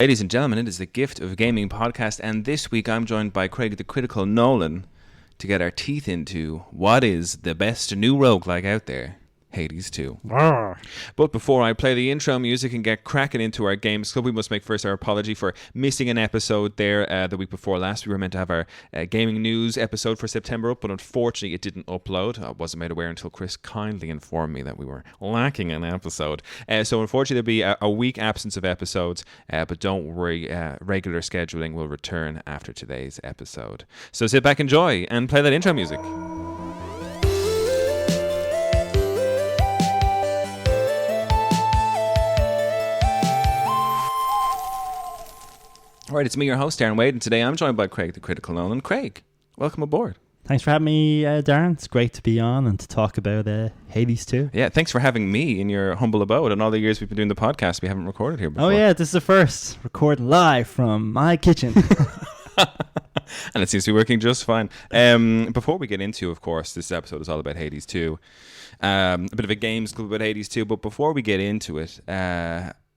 Ladies and gentlemen, it is the Gift of Gaming podcast, and this week I'm joined by Craig the Critical Nolan to get our teeth into what is the best new roguelike out there, Hades 2. But before I play the intro music and get cracking into our games club, we must make first our apology for missing an episode there the week before last. We were meant to have our gaming news episode for September up, but unfortunately it didn't upload. I wasn't made aware until Chris kindly informed me that we were lacking an episode. So unfortunately there'll be a week absence of episodes, but don't worry, regular scheduling will return after today's episode. So sit back, enjoy, and play that intro music. All right, it's me, your host, Darren Wade, and today I'm joined by Craig, the Critical Nolan. Craig, welcome aboard. Thanks for having me, Darren. It's great to be on and to talk about Hades 2. Yeah, thanks for having me in your humble abode. And all the years we've been doing the podcast, we haven't recorded here before. Oh, yeah, this is the first recording live from my kitchen. And it seems to be working just fine. Before we get into, of course, this episode is all about Hades 2. A bit of a games club about Hades 2. But before we get into it,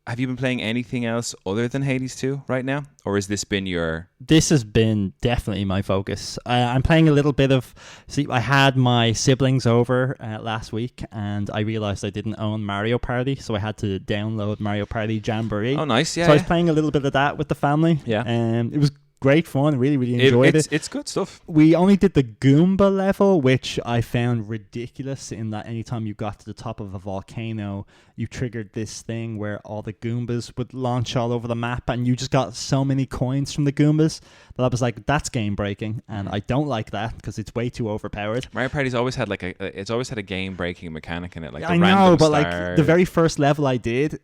have you been playing anything else other than Hades 2 right now? Or has this been your... This has been definitely my focus. I'm playing a little bit of... See, I had my siblings over last week and I realised I didn't own Mario Party, so I had to download Mario Party Jamboree. Oh, nice, yeah. So I was playing a little bit of that with the family. Yeah. It was great fun. Really enjoyed it. It's good stuff. We only did the Goomba level, which I found ridiculous in that anytime you got to the top of a volcano, you triggered this thing where all the Goombas would launch all over the map and you just got so many coins from the Goombas that I was like, that's game breaking, and I don't like that because it's way too overpowered. Mario Party's always had a game breaking mechanic in it, like I know, but like the very first level I did,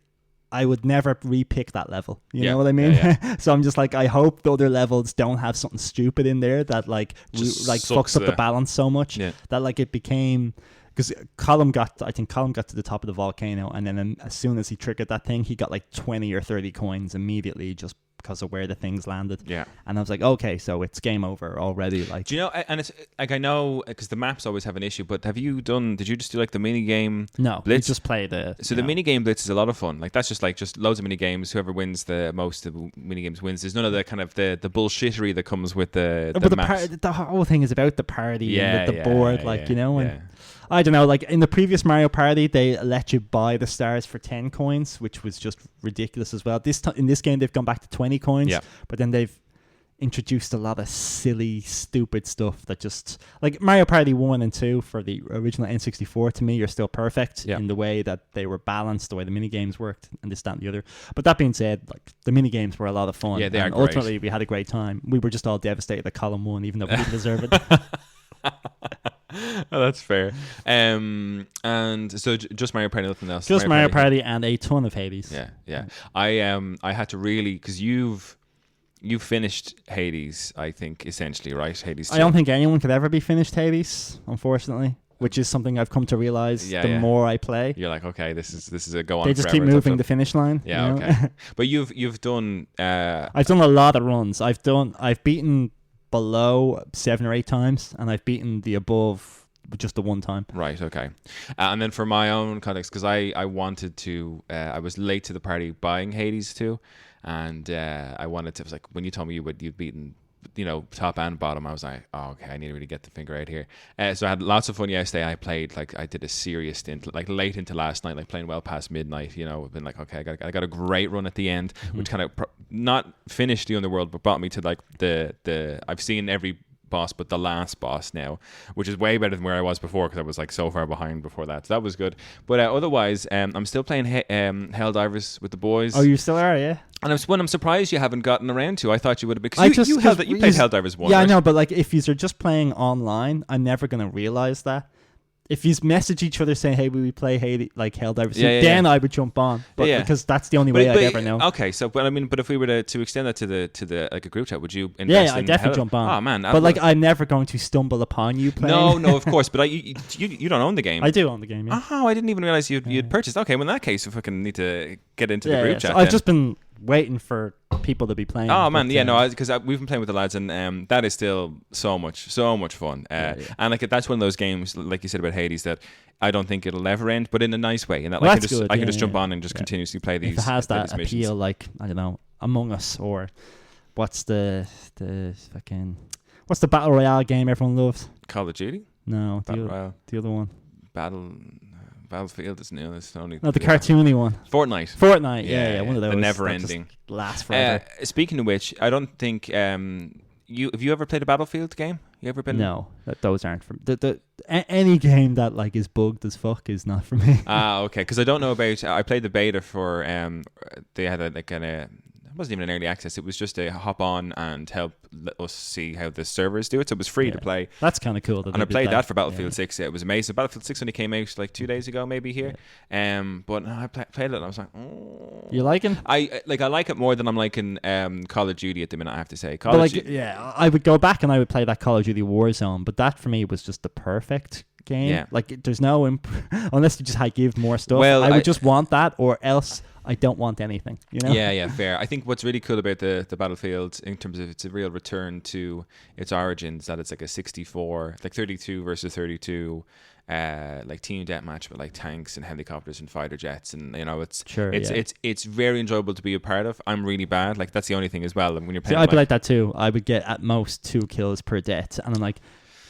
I would never re-pick that level. You know what I mean? Yeah. So I'm just like, I hope the other levels don't have something stupid in there that like fucks up the balance so much that like it became... Because Colum got to the top of the volcano, and then as soon as he triggered that thing, he got like 20 or 30 coins immediately just because of where the things landed. Yeah. And I was like, okay, so it's game over already. Like, do you know? And it's like, I know because the maps always have an issue. But did you just do like the mini game? No, Blitz? We just play the. So the mini game Blitz is a lot of fun. Like that's just loads of mini games. Whoever wins the most of the mini games wins. There's none of the kind of the bullshittery that comes with the maps. The whole thing is about the party and the board, you know. And I don't know, like in the previous Mario Party, they let you buy the stars for 10 coins, which was just ridiculous as well. In this game, they've gone back to 20 coins, but then they've introduced a lot of silly, stupid stuff that just... Like Mario Party 1 and 2 for the original N64, to me, are still perfect in the way that they were balanced, the way the minigames worked, and this, that, and the other. But that being said, like the minigames were a lot of fun. Yeah, they are great. Ultimately, we had a great time. We were just all devastated that Column won, even though we didn't deserve it. Oh, that's fair. And so just Mario Party, nothing else. Just Mario Party and a ton of Hades. Yeah. I had to really, because you've finished Hades, I think, essentially, right? Hades 2. I don't think anyone could ever be finished Hades, unfortunately, which is something I've come to realize the more I play. You're like, okay, this is a go on. They just keep moving the finish line. Yeah, you know? Okay. But you've done. I've done a lot of runs. I've beaten below 7 or 8 times, and I've beaten the above just the one time. Right, okay. And then for my own context, because I wanted to, I was late to the party buying Hades 2, and I was like, when you told me you'd beaten, you know, top and bottom, I was like, oh, okay, I need to really get the finger out here. So I had lots of fun yesterday. I played, like, I did a serious stint, like late into last night, like playing well past midnight, you know. I've been like, okay, I got a great run at the end, which kind of not finished the Underworld, but brought me to like the I've seen every boss but the last boss now, which is way better than where I was before, because I was like so far behind before that. So that was good. But otherwise, I'm still playing Helldivers with the boys. Oh, you still are, yeah? And I'm surprised you haven't gotten around to. I thought you would have, because you played Helldivers 1. Yeah, right? I know, but like if you're just playing online, I'm never going to realize that. If you message each other saying, hey, we play Helldivers, then I would jump on. But because that's the only way I'd ever know. Okay, so but if we were to extend that to the like a group chat, would you invest in I'd definitely jump on. Oh man. But I'm never going to stumble upon you playing. No, of course, but you don't own the game. I do own the game, yeah. Oh, I didn't even realize you'd purchased. Okay, well in that case, we fucking need to get into the group chat. So I've just been waiting for people to be playing. Oh man, because we've been playing with the lads, and that is still so much fun. And like that's one of those games, like you said about Hades, that I don't think it'll ever end, but in a nice way. In that, I can just jump on and just continuously play these. If it has that appeal, like I don't know, Among Us, or what's the battle royale game everyone loves? Call of Duty? No, Battle the other one. Battlefield is new. It's only the cartoony one. Fortnite. Yeah, one of those. The never-ending. Last forever. Speaking of which, I don't think have you ever played a Battlefield game? You ever been? No, those aren't from any game that like is bugged as fuck is not for me. Okay, because I don't know about. I played the beta for. They had it wasn't even an early access. It was just a hop on and help us see how the servers do it. So it was free to play. That's kind of cool. And I played that for Battlefield 6. It was amazing. Battlefield 6 only came out like 2 days ago, maybe here. But I played it and I was like, oh. You liking? I like it more than I'm liking Call of Duty at the minute, I have to say. I would go back and I would play that Call of Duty Warzone, but that for me was just the perfect game. Yeah. Like there's no unless you just give more stuff. Well, I would just want that, or else I don't want anything, you know? Yeah, fair. I think what's really cool about the Battlefield in terms of it's a real return to its origins, that it's like a 64, like 32 versus 32, like team deathmatch with like tanks and helicopters and fighter jets, and it's very enjoyable to be a part of. I'm really bad. Like that's the only thing as well. And when you're playing, I'd be like that too. I would get at most 2 kills per death, and I'm like,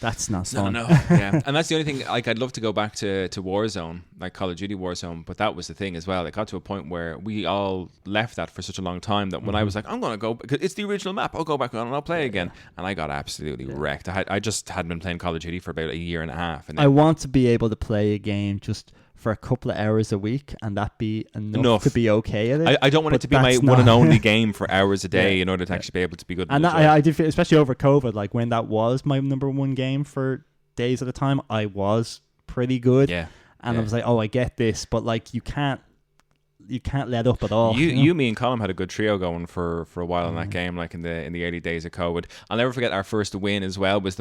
that's not fun. No. Yeah. And that's the only thing, like, I'd love to go back to Warzone, like Call of Duty Warzone, but that was the thing as well. It got to a point where we all left that for such a long time that when I was like, I'm going to go, because it's the original map, I'll go back and I'll play again. And I got absolutely wrecked. I just hadn't been playing Call of Duty for about a year and a half. And I want to be able to play a game just for a couple of hours a week, and that be enough to be okay at it. I don't want it to be my one and only game for hours a day in order to actually be able to be good. And I did feel, especially over COVID, like when that was my number one game for days at a time, I was pretty good. Yeah. And I was like, I get this, but like you can't let up at all. You, me, and Colin had a good trio going for a while in that game, like in the early days of COVID. I'll never forget our first win as well. Was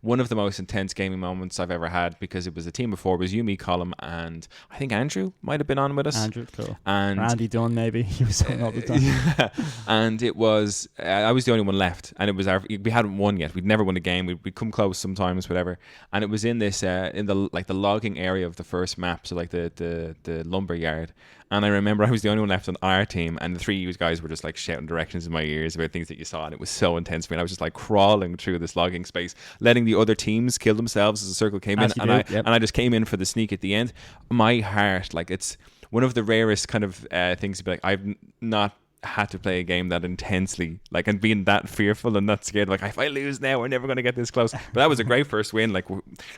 one of the most intense gaming moments I've ever had, because it was a team of 4. It was you, me, Colin, and I think Andrew might have been on with us. Andrew, cool. And Randy Dunn, maybe. He was on all the time. And it was I was the only one left, and it was we hadn't won yet. We'd never won a game. We'd come close sometimes, whatever. And it was in this in the logging area of the first map, so like the lumber yard. And I remember I was the only one left on our team, and the 3 of you guys were just like shouting directions in my ears about things that you saw, and it was so intense for me. And I was just like crawling through this logging space, letting the other teams kill themselves as the circle came in, and I just came in for the sneak at the end. My heart, like, it's one of the rarest kind of things to be like, I've not had to play a game that intensely, like, and being that fearful and that scared, like, if I lose now, we're never going to get this close. But that was a great first win, like,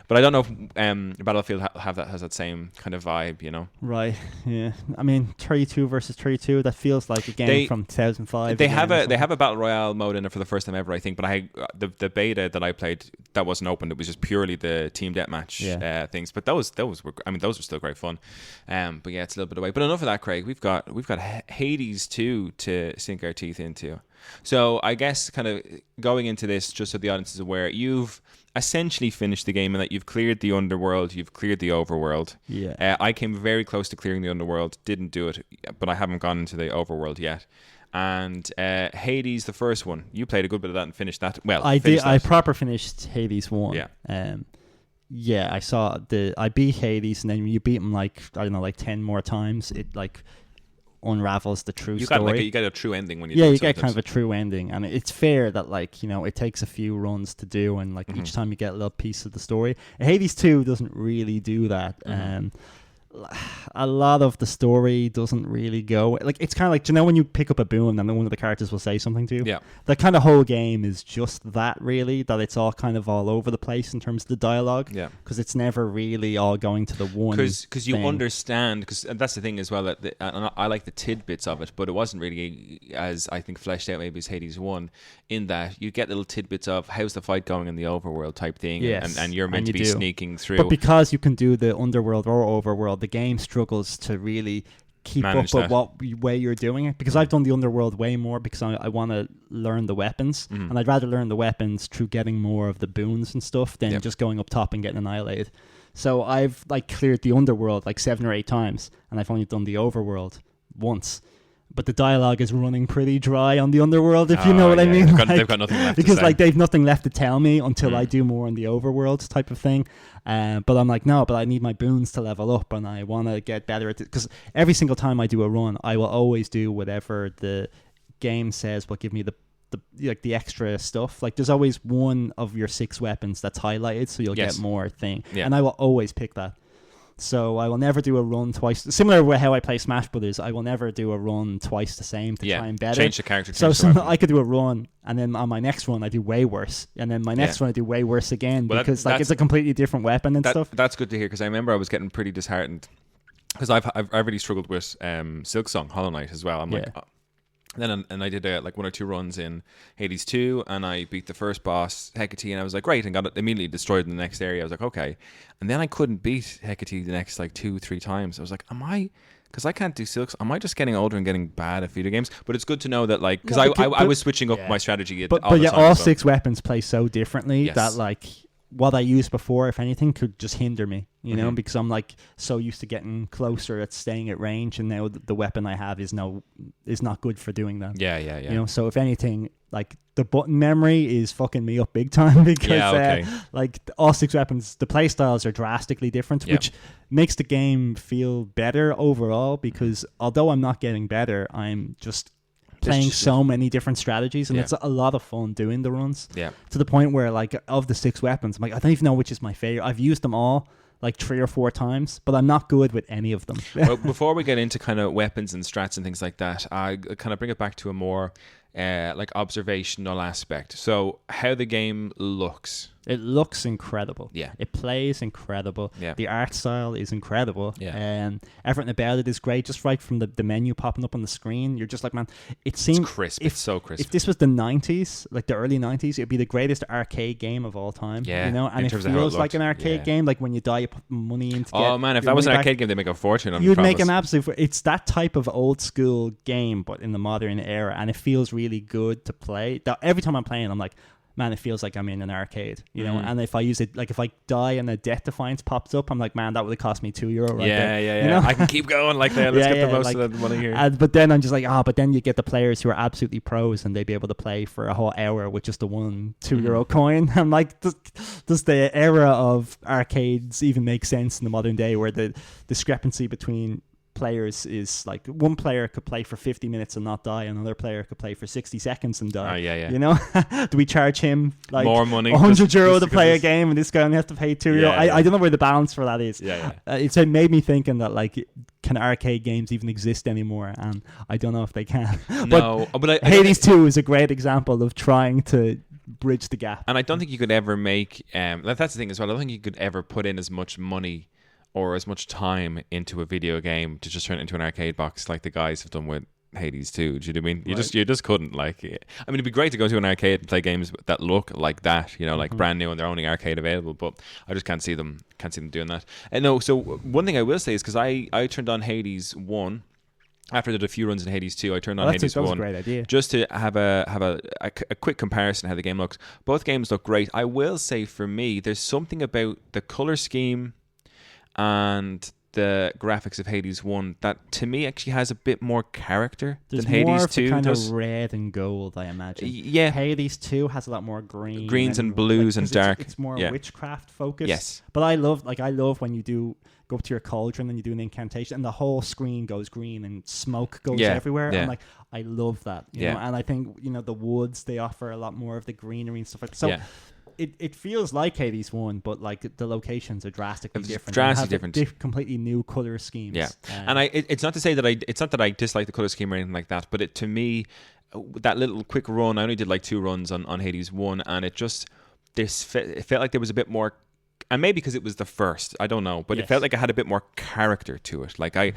but I don't know if Battlefield has that same kind of vibe, you know? Right. Yeah. I mean, 32 versus 32, that feels like a game from 2005. They have a battle royale mode in it for the first time ever, I think. But the beta that I played, that wasn't open. It was just purely the team deathmatch things. But those were still great fun. But yeah, it's a little bit away. But enough of that, Craig. We've got Hades 2 to sink our teeth into. So I guess kind of going into this, just so the audience is aware, you've essentially finished the game in that you've cleared the underworld, you've cleared the overworld. Yeah. I came very close to clearing the underworld, didn't do it, but I haven't gone into the overworld yet. And Hades, the first one, you played a good bit of that and finished that. Well, I did. I proper finished Hades 1. Yeah. Yeah, I beat Hades, and then you beat him like 10 more times. It like unravels the true story. You get a true ending when you you get kind of a true ending, and it's fair that it takes a few runs to do, and each time you get a little piece of the story. Hades 2 doesn't really do that. A lot of the story doesn't really go like, it's kind of like, when you pick up a boon and then one of the characters will say something to you. Yeah, the kind of whole game is just that, really, that it's all kind of all over the place in terms of the dialogue. Yeah, because it's never really all going to the one because you understand, because that's the thing as well, that I like the tidbits of it, but it wasn't really as, I think, fleshed out maybe as Hades 1, in that you get little tidbits of how's the fight going in the overworld type thing. Yes, and you're meant to be sneaking through, but because you can do the underworld or overworld, the game struggles to really keep up with what way you're doing it, because I've done the underworld way more because I want to learn the weapons, and I'd rather learn the weapons through getting more of the boons and stuff than just going up top and getting annihilated. So I've cleared the underworld 7 or 8 times, and I've only done the overworld once. but the dialogue is running pretty dry on the underworld, if you know what I mean. They've got nothing left because to say. they've nothing left to tell me until I do more on the overworld type of thing. But I'm like, no, but I need my boons to level up, and I want to get better at it. Because every single time I do a run, I will always do whatever the game says will give me the extra stuff. Like there's always one of your 6 weapons that's highlighted, so you'll get more thing. And I will always pick that. So I will never do a run twice. Similar with how I play Smash Brothers, I will never do a run twice the same to try and better. Change the character. So I could do a run, and then on my next run I do way worse, and then my next run I do way worse again, because it's a completely different weapon and stuff. That's good to hear, because I remember I was getting pretty disheartened because I've really struggled with Silksong Hollow Knight as well. I'm like. Then I did like 1 or 2 runs in Hades 2, and I beat the first boss, Hecate, and I was like, great, and got it immediately destroyed in the next area. I was like, okay. And then I couldn't beat Hecate the next like 2-3 times. I was like, because I can't do Silks, am I just getting older and getting bad at video games? But it's good to know that, like, because I was switching up my strategy all the time. But all 6 weapons play so differently that, like, what I used before, if anything, could just hinder me, you know, because I'm like so used to getting closer at staying at range, and now the weapon I have is not good for doing that. Yeah. You know, so if anything, like the button memory is fucking me up big time, because like all 6 weapons, the play styles are drastically different, which makes the game feel better overall, because although I'm not getting better, I'm just playing so many different strategies, and it's a lot of fun doing the runs. To the point where, like, of the 6 weapons, I'm like, I don't even know which is my favorite. I've used them all like 3 or 4 times, but I'm not good with any of them. Well, before we get into kind of weapons and strats and things like that, I kind of bring it back to a more like observational aspect. So how the game looks. It looks incredible. Yeah. It plays incredible. Yeah. The art style is incredible. Yeah. And everything about it is great. Just right from the menu popping up on the screen, you're just like, man, it seems crisp. It's so crisp. If this was the 90s, like the early 90s, it'd be the greatest arcade game of all time. Yeah. You know, and it feels like an arcade game. Like when you die, you put money in to get man, if that was an arcade game, they'd make a fortune on it. You'd make an absolute. It's that type of old school game, but in the modern era, and it feels really good to play. Every time I'm playing, I'm like, man, it feels like I'm in an arcade, you know. And if I use it, like if I die and a Death Defiance pops up, I'm like, man, that would have cost me €2 right there. Yeah. You know? I can keep going like that. Let's get the most of the money here. But then I'm just like, but then you get the players who are absolutely pros, and they'd be able to play for a whole hour with just the one €2 coin. I'm like, does the era of arcades even make sense in the modern day, where the discrepancy between players is like one player could play for 50 minutes and not die, another player could play for 60 seconds and die. You know, do we charge him like more money, €100 to play a game, and this guy only has to pay €2? I don't know where the balance for that is. It's made me thinking that, like, can arcade games even exist anymore? And I don't know if they can. But Hades 2 is a great example of trying to bridge the gap. And I don't think you could ever make that's the thing as well, I don't think you could ever put in as much money or as much time into a video game to just turn it into an arcade box like the guys have done with Hades 2. Do you know what I mean? You just couldn't. Like, I mean, it'd be great to go to an arcade and play games that look like that, you know, like brand new and they're only arcade available. But I just can't see them doing that. And no, so one thing I will say is, because I turned on Hades 1 after I did a few runs in Hades 2. I turned on Hades 1 was a great idea, just to have a quick comparison of how the game looks. Both games look great. I will say, for me, there's something about the color scheme and the graphics of Hades 1 that to me actually has a bit more character than Hades 2 kind does. of red and gold, I imagine. Yeah. Hades 2 has a lot more greens and blues, and dark. It's more witchcraft focused. Yes. But I love when you do go up to your cauldron and you do an incantation and the whole screen goes green and smoke goes everywhere. I'm like, I love that. You know? And I think, you know, the woods, they offer a lot more of the greenery and stuff like that. So it feels like Hades 1, but like the locations are drastically different. Completely new color schemes. Yeah, and it's not to say that it's not that I dislike the color scheme or anything like that, but to me, that little quick run, I only did like 2 runs on Hades 1, and it felt like there was a bit more. And maybe because it was the first, I don't know, but it felt like it had a bit more character to it. Like I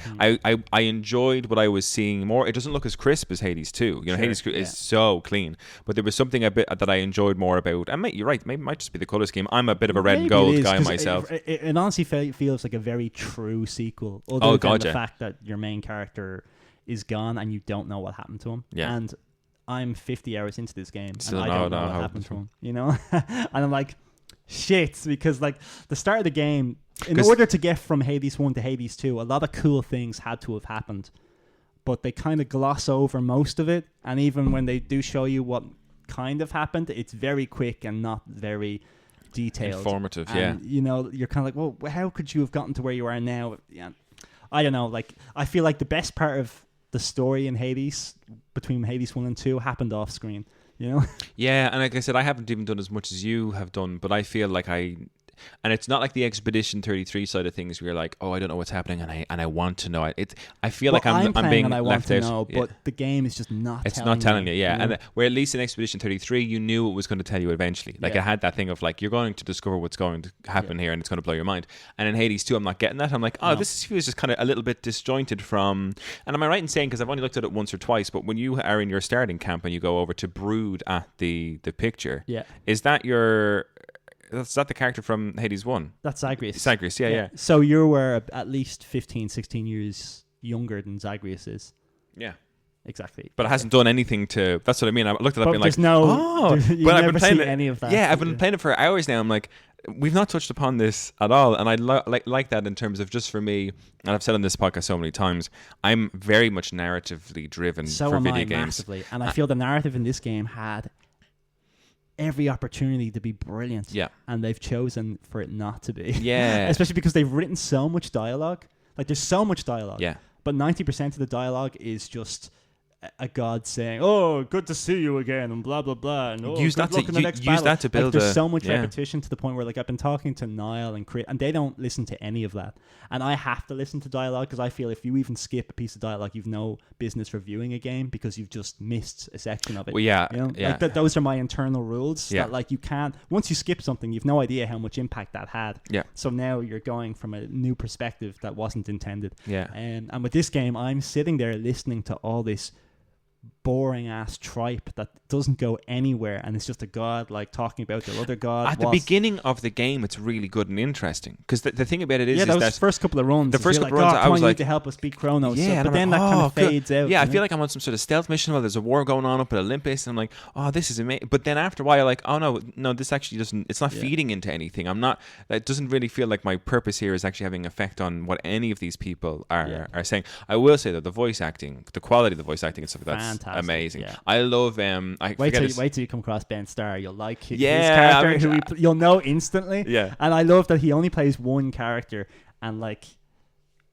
enjoyed what I was seeing more. It doesn't look as crisp as Hades 2. You know, Hades is so clean, but there was something a bit that I enjoyed more about. And you're right, maybe it might just be the color scheme. I'm a bit of a red and gold guy myself. It honestly feels like a very true sequel. Other than the fact that your main character is gone and you don't know what happened to him. Yeah. And I'm 50 hours into this game and I don't know what happened to him. You know, and I'm like, shit, because like the start of the game, in order to get from Hades 1 to Hades 2, a lot of cool things had to have happened but they kind of gloss over most of it. And even when they do show you what kind of happened, it's very quick and not very detailed. Informative, and, you know, you're kind of like, well, how could you have gotten to where you are now? Yeah, I don't know. Like, I feel like the best part of the story in Hades, between Hades 1 and 2, happened off screen, you know? Yeah, and like I said, I haven't even done as much as you have done, but I feel like and it's not like the Expedition 33 side of things where you're like, oh, I don't know what's happening and I want to know it. I feel like I'm being and I left want to out. know, but the game is just not it's telling not telling you, you know? And where at least in Expedition 33 you knew it was going to tell you eventually. Like it had that thing of like, you're going to discover what's going to happen here and it's going to blow your mind. And in Hades 2 I'm not getting that. I'm like, this feels just kind of a little bit disjointed from, and am I right in saying, because I've only looked at it once or twice, but when you are in your starting camp and you go over to brood at the picture, is that is that the character from Hades 1? That's Zagreus. Zagreus, yeah. So you were at least 15, 16 years younger than Zagreus is. Yeah. Exactly. But it hasn't done anything to... That's what I mean. I looked at that being like, but I've been playing any of that. Yeah, I've been playing it for hours now. I'm like, we've not touched upon this at all. And I like that in terms of, just for me, and I've said on this podcast so many times, I'm very much narratively driven for video games. Massively. And I feel the narrative in this game had every opportunity to be brilliant, and they've chosen for it not to be. Especially because they've written so much dialogue. Like, there's so much dialogue, but 90% of the dialogue is just a god saying, "Oh, good to see you again," and blah blah blah, and use that to build. Like, there's so much repetition to the point where, like, I've been talking to Niall and Chris, and they don't listen to any of that, and I have to listen to dialogue because I feel if you even skip a piece of dialogue, you've no business reviewing a game because you've just missed a section of it. Well, you know? Like, those are my internal rules. That, like, you can't, once you skip something, you've no idea how much impact that had. So now you're going from a new perspective that wasn't intended. And with this game, I'm sitting there listening to all this boring ass tripe that doesn't go anywhere, and it's just a god like talking about their other god. At the beginning of the game, it's really good and interesting because the thing about it is those first couple of runs. The first couple of runs, I was like, to help us beat Kronos. But then that kind of fades out. Yeah, I feel like I'm on some sort of stealth mission while there's a war going on up at Olympus, and I'm like, oh, this is amazing. But then after a while, like, oh no, this actually doesn't. It's not feeding into anything. I'm not. It doesn't really feel like my purpose here is actually having an effect on what any of these people are saying. I will say that the voice acting, the quality of the voice acting and stuff, that's fantastic. Amazing. I love. Wait till you come across Ben Starr. You'll like his character. You'll know instantly. And I love that he only plays one character, and like,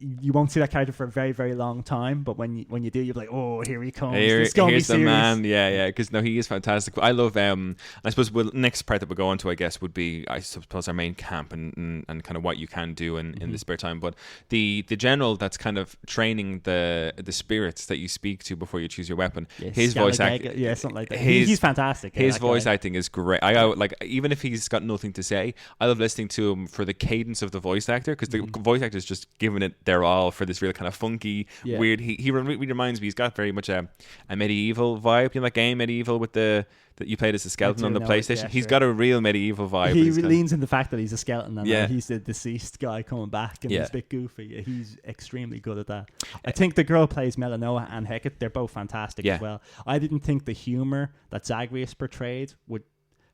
you won't see that character for a very, very long time, but when you do, you're like, oh, here he comes. Here's the man. Because he is fantastic. I love. I suppose the next part that we'll go on to, I guess, would be, I suppose, our main camp and kind of what you can do in the spare time. But the general that's kind of training the spirits that you speak to before you choose your weapon. His voice acting, something like that. He's fantastic. His voice acting is great. I like, even if he's got nothing to say, I love listening to him for the cadence of the voice actor, because the voice actor is just giving it their all for this real kind of funky, weird. He really reminds me. He's got very much a medieval vibe. You know that game Medieval with that you played as a skeleton on the PlayStation. He's got a real medieval vibe. He leans in the fact that he's a skeleton and he's the deceased guy coming back, and he's a bit goofy. He's extremely good at that. I think the girl who plays Melanoa and Hecate, they're both fantastic as well. I didn't think the humor that Zagreus portrayed would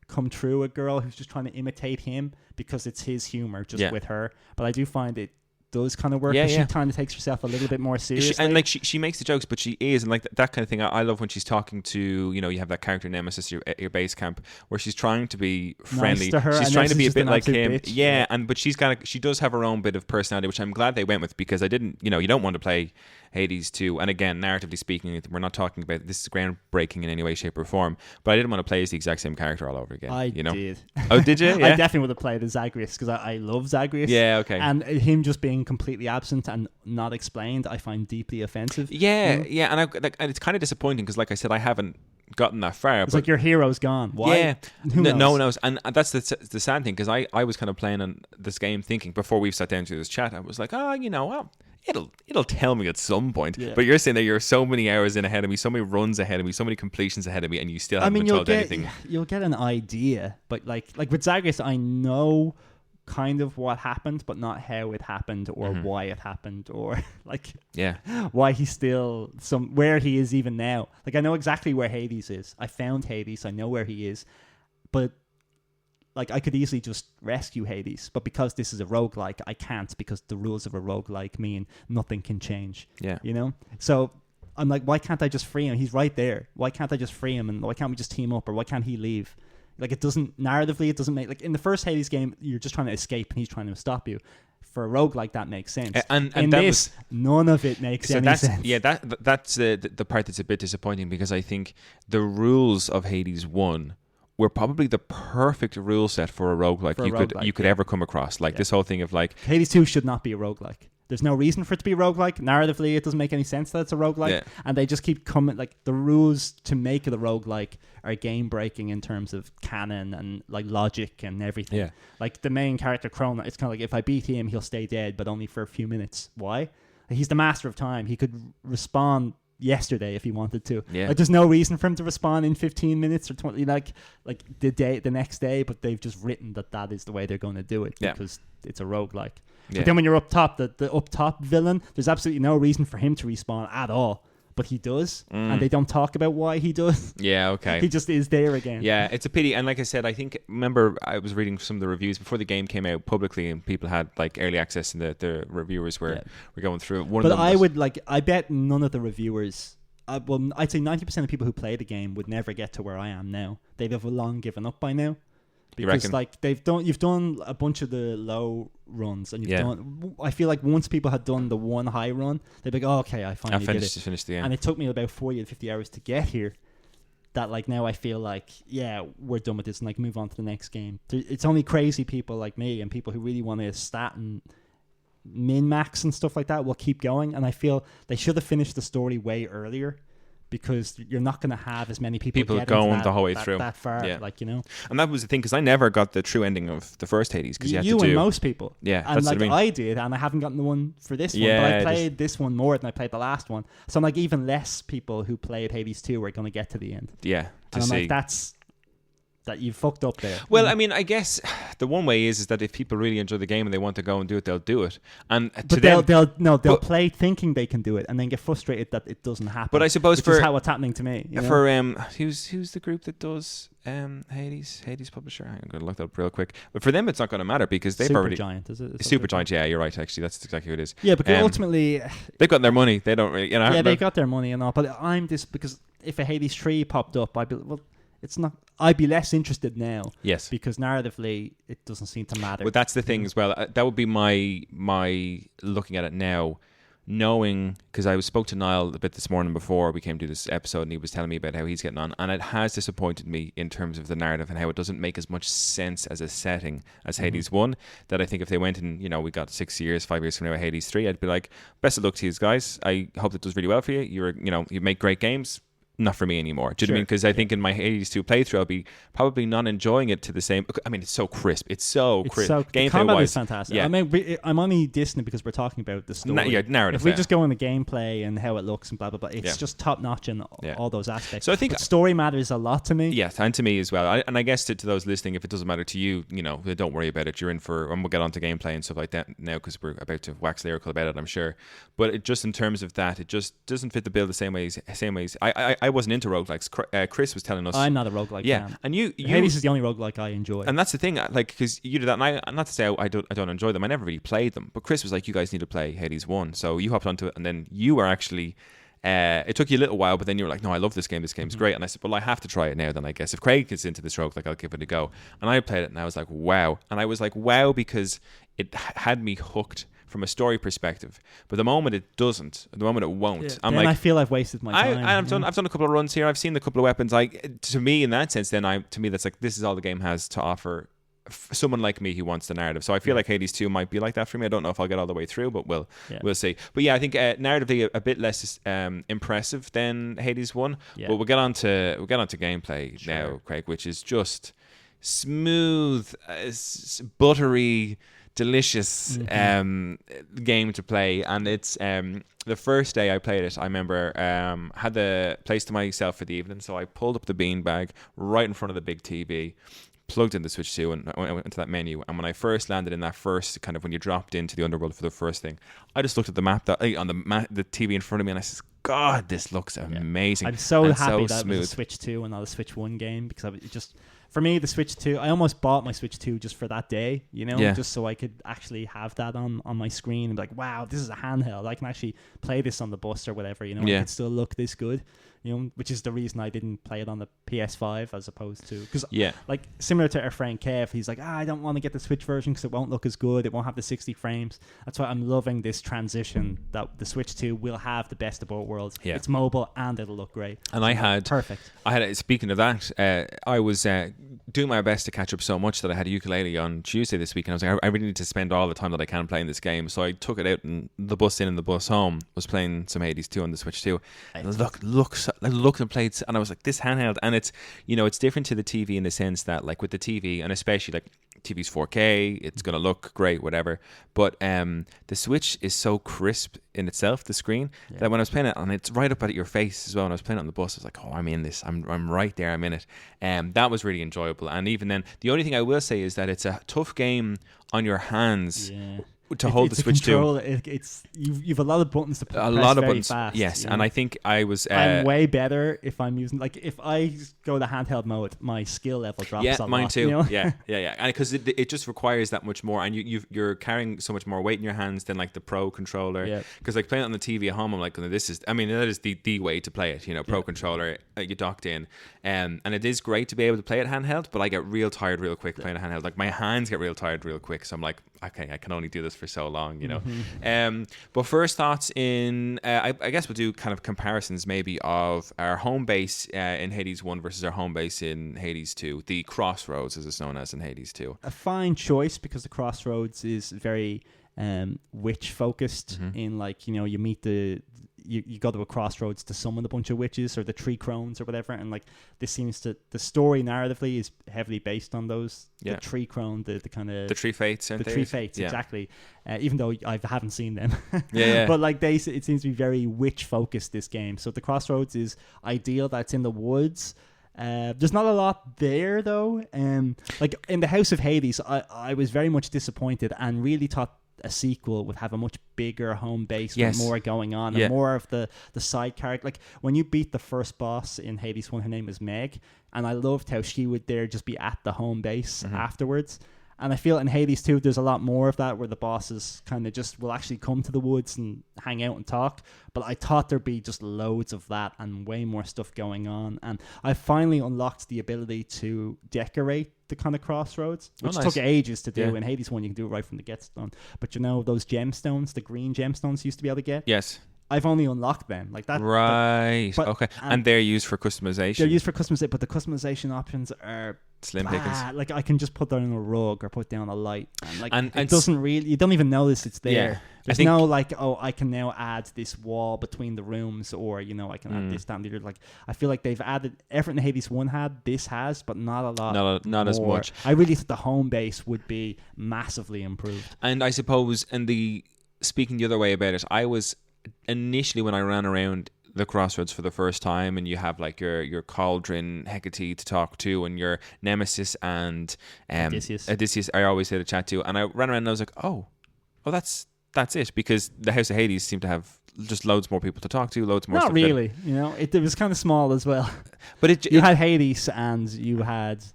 come true. A girl who's just trying to imitate him because it's his humor just with her, but I do find it does kind of work. She kind of takes herself a little bit more seriously, and like she makes the jokes, but she is, and like that kind of thing. I love when she's talking to, you have that character Nemesis at your base camp, where she's trying to be friendly. Nice to her, she's trying to be a bit like him, bitch. but she does have her own bit of personality, which I'm glad they went with, because I didn't, you don't want to play Hades 2, and again, narratively speaking, we're not talking about this is groundbreaking in any way, shape, or form, but I didn't want to play as the exact same character all over again. I did. Oh, did you? Yeah. I definitely would have played as Zagreus because I love Zagreus. Yeah, okay. And him just being completely absent and not explained, I find deeply offensive. Yeah, and it's kind of disappointing because, like I said, I haven't gotten that far. It's like your hero's gone. Why? Yeah, Who knows? No one knows, and that's the sad thing, because I was kind of playing on this game thinking before we sat down to this chat, I was like, it'll tell me at some point. But you're saying that you're so many hours in ahead of me, so many runs ahead of me, so many completions ahead of me, and you still haven't been told anything. You'll get an idea, but like with Zagreus, I know kind of what happened, but not how it happened or why it happened, or like why he's still where he is even now. Like, I know exactly where Hades is. I found Hades. I know where he is, but like, I could easily just rescue Hades, but because this is a roguelike, I can't, because the rules of a roguelike mean nothing can change. Yeah. So I'm like, why can't I just free him? He's right there. Why can't I just free him? And why can't we just team up? Or why can't he leave? Like, it doesn't, narratively, it doesn't make, like, in the first Hades game, you're just trying to escape and he's trying to stop you. For a roguelike, that makes sense. And in that this, none of it makes any sense. Yeah, that's the part that's a bit disappointing, because I think the rules of Hades 1 were probably the perfect rule set for a roguelike you could ever come across. Like, this whole thing of, like... Hades 2 should not be a roguelike. There's no reason for it to be a roguelike. Narratively, it doesn't make any sense that it's a roguelike. Yeah. And they just keep coming, like, the rules to make it a roguelike are game-breaking in terms of canon and, like, logic and everything. Yeah. Like, the main character, Krona, it's kind of like, if I beat him, he'll stay dead, but only for a few minutes. Why? He's the master of time. He could respawn yesterday if he wanted to. Yeah. Like, there's no reason for him to respawn in 15 minutes or 20, like the next day, but they've just written that is the way they're going to do it because it's a roguelike. Yeah. But then when you're up top, the up top villain, there's absolutely no reason for him to respawn at all. But he does, and they don't talk about why he does. Yeah, okay. He just is there again. Yeah, it's a pity. And like I said, remember I was reading some of the reviews before the game came out publicly, and people had like early access, and the reviewers were going through it. I bet none of the reviewers, I'd say 90% of people who play the game would never get to where I am now. They'd have long given up by now. Because like you've done a bunch of the low runs, and I feel like once people had done the one high run, they'd be like, oh, okay, I finally did it. Finished the end. And it took me about 40 to 50 hours to get here. That like now I feel like, yeah, we're done with this, and like move on to the next game. It's only crazy people like me and people who really want to stat and min-max and stuff like that will keep going. And I feel they should have finished the story way earlier, because you're not going to have as many people going the whole way through that far, like, you know. And that was the thing, because I never got the true ending of the first Hades, because you and most people, and that's like what I did, and I haven't gotten the one for this one, but I played this one more than I played the last one, so I'm like, even less people who played Hades 2 are going to get to the end. Yeah, and I'm like, that you fucked up there. Well, I mean, I guess the one way is that if people really enjoy the game and they want to go and do it, they'll do it. And they'll play thinking they can do it, and then get frustrated that it doesn't happen. But I suppose which is how it's happening to me. You know? For who's the group that does Hades publisher? I'm going to look that up real quick. But for them, it's not going to matter, because they've already SuperGiant, is it? SuperGiant, yeah, you're right. Actually, that's exactly who it is. Yeah, because ultimately they've got their money. They don't really, they got their money and all. But because if a Hades 3 popped up, it's not. I'd be less interested now. Yes. Because narratively, it doesn't seem to matter. But that's the thing as well. That would be my looking at it now, knowing, because I spoke to Niall a bit this morning before we came to this episode, and he was telling me about how he's getting on, and it has disappointed me in terms of the narrative and how it doesn't make as much sense as a setting as Hades 1. That I think if they went and, we got 5 years from now at Hades 3, I'd be like, best of luck to you guys. I hope it does really well for you. You make great games. Not for me anymore. Do you know what I mean? Because I think in my Hades 2 playthrough, I'll be probably not enjoying it to the same. I mean, it's so crisp. Gameplay combat is fantastic. Yeah. I mean, I'm only dissing because we're talking about the story. Narrative. If we just go on the gameplay and how it looks and blah blah blah, it's just top notch in all those aspects. So I think story matters a lot to me. Yes, and to me as well. And I guess to those listening, if it doesn't matter to you, don't worry about it. You're in for, and we'll get on to gameplay and stuff like that now, because we're about to wax lyrical about it, I'm sure. But it just in terms of that, it just doesn't fit the bill the same ways. I wasn't into roguelikes. Chris was telling us, I'm not a roguelike fan. And you Hades is the only roguelike I enjoy, and that's the thing, like, because you did that, and I'm not to say I don't enjoy them. I never really played them, but Chris was like, you guys need to play Hades 1, so you hopped onto it, and then you were actually it took you a little while, but then you were like, no, I love this game's great. And I said, well, I have to try it now then, I guess. If Craig gets into this roguelike, I'll give it a go. And I played it, and I was like, wow. And I was like, wow, because it had me hooked from a story perspective, but the moment it doesn't, the moment it won't, I'm like, I feel I've wasted my time. I've done a couple of runs here. I've seen the couple of weapons. To me, in that sense, to me, that's like, this is all the game has to offer. Someone like me who wants the narrative. So I feel like Hades 2 might be like that for me. I don't know if I'll get all the way through, but we'll see. But yeah, I think narratively a bit less impressive than Hades 1. Yeah. But we'll get on to gameplay now, Craig, which is just smooth, buttery, delicious game to play. And it's the first day I played it, I remember had the place to myself for the evening, so I pulled up the beanbag right in front of the big TV, plugged in the Switch 2, and I went into that menu. And when I first landed in that first kind of, when you dropped into the underworld for the first thing, I just looked at the map on the TV in front of me, and I said, God, this looks amazing. I'm so happy that it was a Switch 2 and not a Switch 1 game, because it just for me, the Switch 2, I almost bought my Switch 2 just for that day, you know, just so I could actually have that on my screen and be like, wow, this is a handheld. I can actually play this on the bus or whatever, you know, it could still look this good. You know, which is the reason I didn't play it on the PS5 as opposed to... Because, like, similar to our friend Kev, he's like, I don't want to get the Switch version because it won't look as good. It won't have the 60 frames. That's why I'm loving this transition that the Switch 2 will have the best of both worlds. Yeah. It's mobile and it'll look great. And Perfect. Speaking of that, I was doing my best to catch up so much that I had a ukulele on Tuesday this week, and I was like, I really need to spend all the time that I can playing this game. So I took it out, and the bus in and the bus home was playing some Hades 2 on the Switch 2. And I looked and played, and I was like, this handheld, and it's, you know, it's different to the TV in the sense that, like, with the TV, and especially like TV's 4K, it's gonna look great, whatever, but the Switch is so crisp in itself, the screen, that when I was playing it, and it's right up at your face as well, when I was playing it on the bus, I was like, oh, I'm in this, I'm right there, I'm in it. That was really enjoyable. And even then, the only thing I will say is that it's a tough game on your hands to hold the Switch 2. You've a lot of buttons to press. A lot of buttons, fast, yes. And I think I'm way better if I'm using, like, if I go the handheld mode, my skill level drops a lot. Yeah, mine too. You know? Yeah. And because it just requires that much more, and you're carrying so much more weight in your hands than like the Pro controller. Yeah. Because like playing it on the TV at home, I'm like, that is the way to play it. You know, Pro controller, you docked in, and it is great to be able to play it handheld. But I get real tired real quick playing a handheld. Like my hands get real tired real quick. So I'm like, okay, I can only do this for so long, you know. Mm-hmm. But first thoughts I guess we'll do kind of comparisons maybe of our home base in Hades 1 versus our home base in Hades 2, the Crossroads as it's known as in Hades 2. A fine choice because the Crossroads is very witch focused in, like, you know, you meet you go to a crossroads to summon a bunch of witches or the tree crones or whatever, and like this seems to, the story narratively is heavily based on those the tree crone, the kind of the tree fates, exactly. Even though I haven't seen them, but like it seems to be very witch focused, this game. So the Crossroads is ideal. That's in the woods. There's not a lot there though. Like in the House of Hades, I was very much disappointed and really thought a sequel would have a much bigger home base with more going on and more of the side character. Like when you beat the first boss in Hades 1, her name was Meg, and I loved how she would just be at the home base afterwards. And I feel in Hades 2, there's a lot more of that where the bosses kind of just will actually come to the woods and hang out and talk. But I thought there'd be just loads of that and way more stuff going on. And I finally unlocked the ability to decorate the kind of crossroads, which took ages to do. In Hades 1, you can do it right from the get-stone. But you know, those gemstones, the green gemstones you used to be able to get? Yes. I've only unlocked them like that. Right. Okay. And they're used for customization. They're used for customization, but the customization options are slim pickings. Like I can just put down a rug or put down a light, and like it doesn't really. You don't even notice it's there. Yeah. There's no like, oh, I can now add this wall between the rooms, or you know, I can add this down there. Like I feel like they've added everything Hades 1 had. This has, but not a lot. Not as much. I really thought the home base would be massively improved. And I suppose, speaking the other way about it, I was initially when I ran around the Crossroads for the first time, and you have like your Cauldron Hecate to talk to, and your Nemesis and Odysseus I always had to chat to, and I ran around and I was like, oh that's it, because the House of Hades seemed to have just loads more people to talk to, loads more not stuff. Not really, you know, it was kind of small as well. But you had Hades, and you had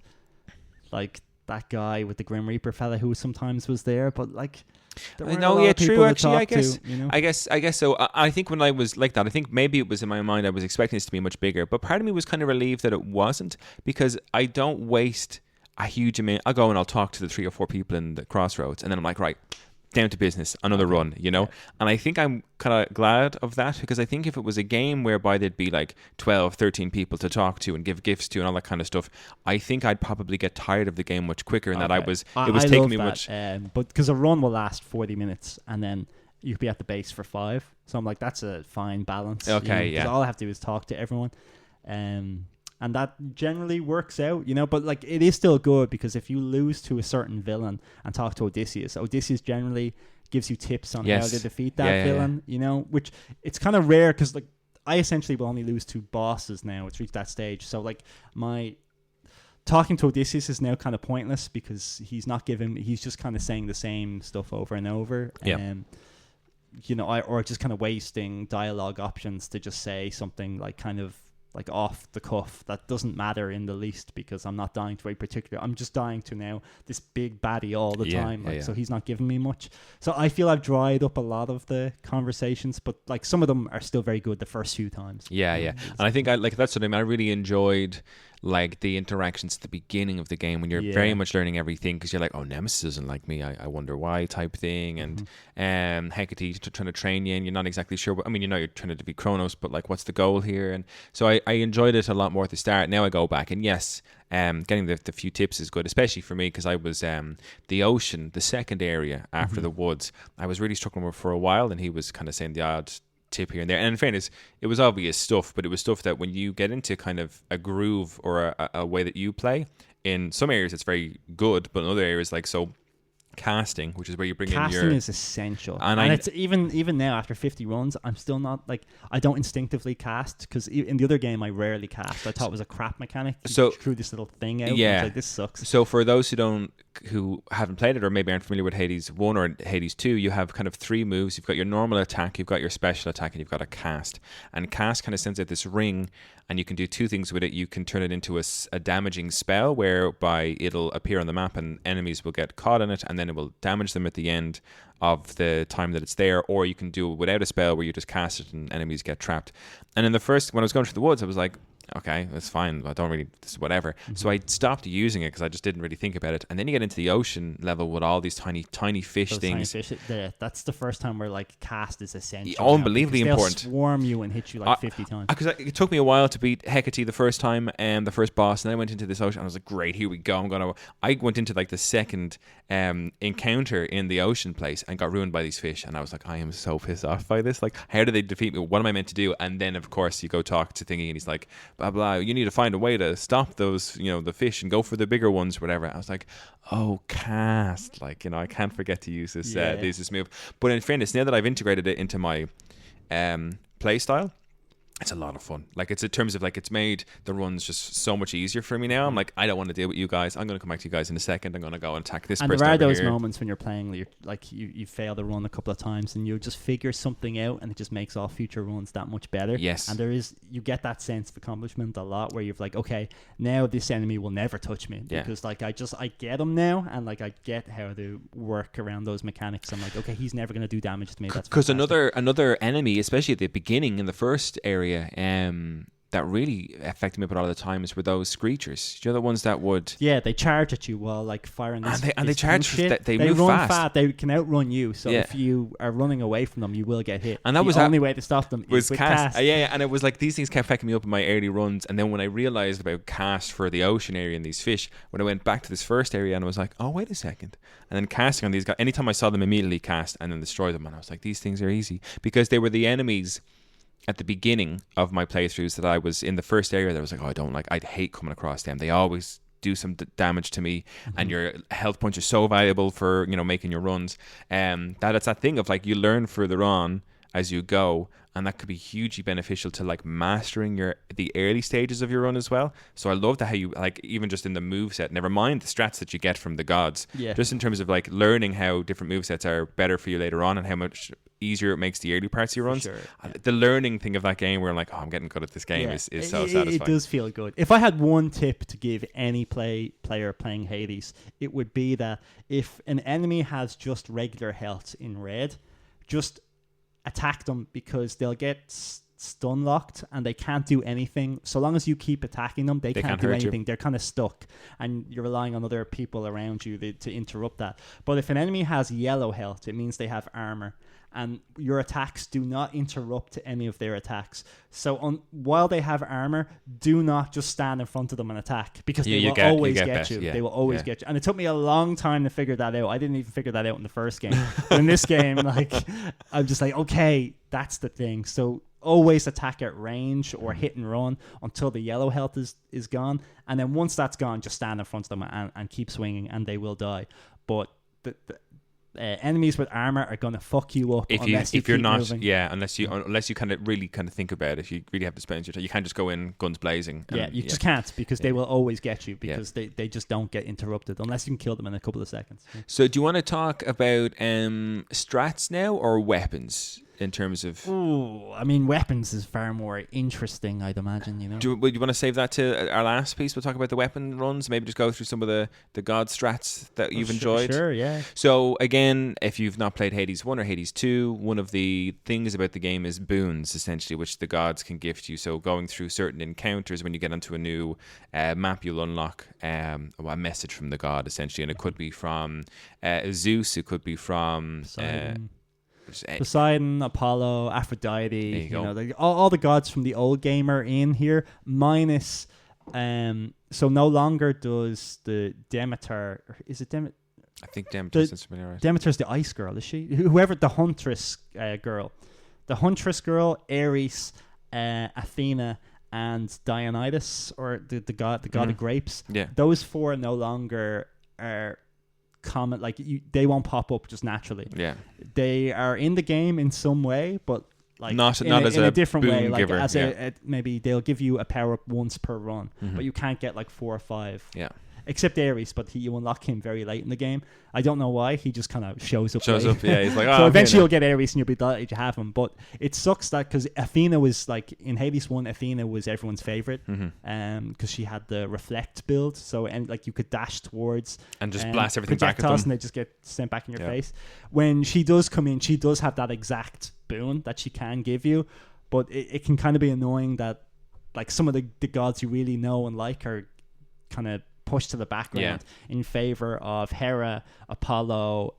like that guy with the Grim Reaper fella who sometimes was there, but like true. Actually, I guess so. I think when I was like that, I think maybe it was in my mind I was expecting this to be much bigger, but part of me was kind of relieved that it wasn't, because I don't waste a huge amount. I'll go and I'll talk to the 3 or 4 people in the Crossroads, and then I'm like, right, down to business, another run, you know. And I think I'm kind of glad of that, because I think if it was a game whereby there'd be like 12, 13 people to talk to and give gifts to and all that kind of stuff, I think I'd probably get tired of the game much quicker, and that it was taking me much. But because a run will last 40 minutes and then you could be at the base for 5, so I'm like, that's a fine balance. Okay, you know, all I have to do is talk to everyone, and that generally works out, you know. But like, it is still good, because if you lose to a certain villain and talk to Odysseus generally gives you tips on how to defeat that villain, you know, which it's kind of rare, because like I essentially will only lose to bosses now. It's reached that stage, so like my talking to Odysseus is now kind of pointless, because he's just kind of saying the same stuff over and over. You know, or just kind of wasting dialogue options to just say something like kind of like off the cuff that doesn't matter in the least, because I'm not dying to a particular. I'm just dying to now this big baddie all the time. Like, so he's not giving me much. So I feel I've dried up a lot of the conversations, but like some of them are still very good the first few times. And I think that's what I mean. I really enjoyed like the interactions at the beginning of the game when you're very much learning everything, because you're like, oh, Nemesis doesn't like me, I wonder why type thing, and Hecate trying to train you, and you're not exactly sure I mean, you know, you're trying to be Kronos, but like, what's the goal here? And so I enjoyed it a lot more at the start. Now I go back, and yes, getting the few tips is good, especially for me, because I was the ocean, the second area after the woods, I was really struggling with for a while, and he was kind of saying the odd tip here and there. And in fairness, it was obvious stuff, but it was stuff that when you get into kind of a groove or a way that you play, in some areas it's very good, but in other areas, like so casting, which is where you bring in your... Casting is essential. And it's even now after 50 runs, I'm still not like... I don't instinctively cast, because in the other game I rarely cast. I thought it was a crap mechanic. You threw this little thing out. Yeah. I was like, this sucks. So for those who haven't played it or maybe aren't familiar with Hades 1 or Hades 2, you have kind of 3 moves. You've got your normal attack, you've got your special attack, and you've got a cast. And cast kind of sends out this ring, and you can do 2 things with it. You can turn it into a damaging spell, whereby it'll appear on the map and enemies will get caught in it, and then it will damage them at the end of the time that it's there. Or you can do it without a spell, where you just cast it and enemies get trapped. And in the first, when I was going through the woods, I was like, okay, that's fine. I don't really, this is whatever. So I stopped using it because I just didn't really think about it. And then you get into the ocean level with all these tiny fish things. Tiny fish, that's the first time where like cast is essential. Unbelievably important. They'll swarm you and hit you like 50 times. Because it took me a while to beat Hecate the first time, and the first boss, and then I went into this ocean. And I was like, great, here we go. I went into like the second encounter in the ocean place and got ruined by these fish. And I was like, I am so pissed off by this. Like, how did they defeat me? What am I meant to do? And then of course you go talk to Thingy, and he's like, blah blah, you need to find a way to stop those, the fish, and go for the bigger ones, whatever. I was like, oh, cast, like, I can't forget to use this move. But in fairness, now that I've integrated it into my play style, it's a lot of fun. Like, it's in terms of like, it's made the runs just so much easier for me now. I'm like, I don't want to deal with you guys. I'm going to come back to you guys in a second. I'm going to go and attack this person. And there are those here. moments when you're playing, you fail the run a couple of times, and you just figure something out, and it just makes all future runs that much better. Yes. And you get that sense of accomplishment a lot, where you're like, okay, now this enemy will never touch me, because like I get him now, and like I get how to work around those mechanics. I'm like, okay, he's never going to do damage to me. That's because another enemy, especially at the beginning in the first area, that really affected me a lot of the times were those screechers. Do you know the ones that would... Yeah, they charge at you while like firing this... And they charge... Shit. They move run fast. They can outrun you, so if you are running away from them, you will get hit. And that was the only way to stop them is with cast. Yeah, and it was like these things kept fucking me up in my early runs, and then when I realised about cast for the ocean area and these fish, when I went back to this first area, and I was like, oh, wait a second. And then casting on these guys, anytime I saw them, immediately cast and then destroy them, and I was like, these things are easy. Because they were the enemies... At the beginning of my playthroughs that I was in the first area, that I was like, oh, I'd hate coming across them. They always do some damage to me, and your health points are so valuable for making your runs. That it's that thing of like you learn further on as you go, and that could be hugely beneficial to like mastering the early stages of your run as well. So I love that how you like even just in the moveset, never mind the strats that you get from the gods, just in terms of like learning how different movesets are better for you later on, and how much easier it makes the early parts of your runs. Sure, the learning thing of that game where I'm like, oh, I'm getting good at this game is so satisfying. It does feel good. If I had one tip to give any player playing Hades, it would be that if an enemy has just regular health in red, just attack them, because they'll get stun locked and they can't do anything. So long as you keep attacking them, they can't do anything. They're kind of stuck, and you're relying on other people around you to interrupt that. But if an enemy has yellow health, it means they have armor, and your attacks do not interrupt any of their attacks. So while they have armor, do not just stand in front of them and attack, because they will always get you. They will always get you. And it took me a long time to figure that out. I didn't even figure that out in the first game. But in this game, like, I'm just like, okay, that's the thing. So always attack at range or hit and run until the yellow health is gone. And then once that's gone, just stand in front of them and keep swinging, and they will die. But the enemies with armor are going to fuck you up if you're not moving. unless you kind of really think about it. You really have to spend your time. You can't just go in guns blazing. You just can't, because they will always get you, because they just don't get interrupted unless you can kill them in a couple of seconds. So do you want to talk about strats now or weapons? in terms of? Ooh, I mean, weapons is far more interesting, I'd imagine, you know. Would you want to save that to our last piece? We'll talk about the weapon runs. Maybe just go through some of the god strats that you've enjoyed. Sure, yeah. So again, if you've not played Hades 1 or Hades 2, one of the things about the game is boons, essentially, which the gods can gift you. So going through certain encounters, when you get onto a new map, you'll unlock a message from the god, essentially. And it could be from Zeus, it could be from... Poseidon, Apollo, Aphrodite, all the gods from the old game are in here, minus so no longer does the Demeter, is it Demeter? I think Demeter's right. Demeter's the ice girl, is she? Whoever the huntress girl. The huntress girl, Ares, Athena, and Dionysus, or the god of grapes. Yeah. Those four no longer are common, they won't pop up just naturally. Yeah, they are in the game in some way, but not as a different way. Giver. As maybe they'll give you a power up once per run, but you can't get 4 or 5. Yeah. Except Ares, but you unlock him very late in the game. I don't know why. He just kind of shows up. Yeah. He's like, so eventually you'll get Ares and you'll be delighted to have him. But it sucks that because Athena was in Hades 1, Athena was everyone's favorite because she had the reflect build. So you could dash towards and just blast everything back at them, and they just get sent back in your face. When she does come in, she does have that exact boon that she can give you, but it can kind of be annoying that some of the gods you really know and like are kind of pushed to the background in favor of Hera, Apollo,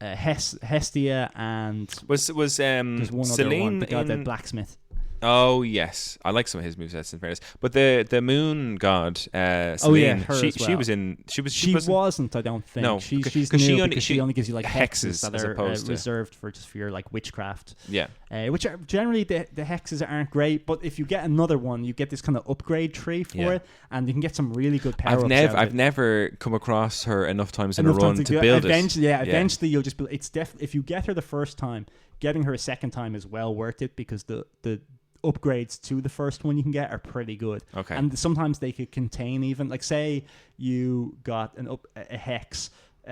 Hestia, and was there's one Selene other one, the god, the blacksmith. Oh yes, I like some of his movesets in fairness. But the moon god, Selene, she was in. She wasn't. I don't think. No, she's new because she only gives you hexes that are reserved for your witchcraft. Yeah. Which are generally the hexes aren't great, but if you get another one, you get this kind of upgrade tree for it, and you can get some really good power. I've never come across her enough times in a run to build it. Eventually you'll just. It's if you get her the first time, getting her a second time is well worth it because the upgrades to the first one you can get are pretty good. Okay. And sometimes they could contain even say you got a hex,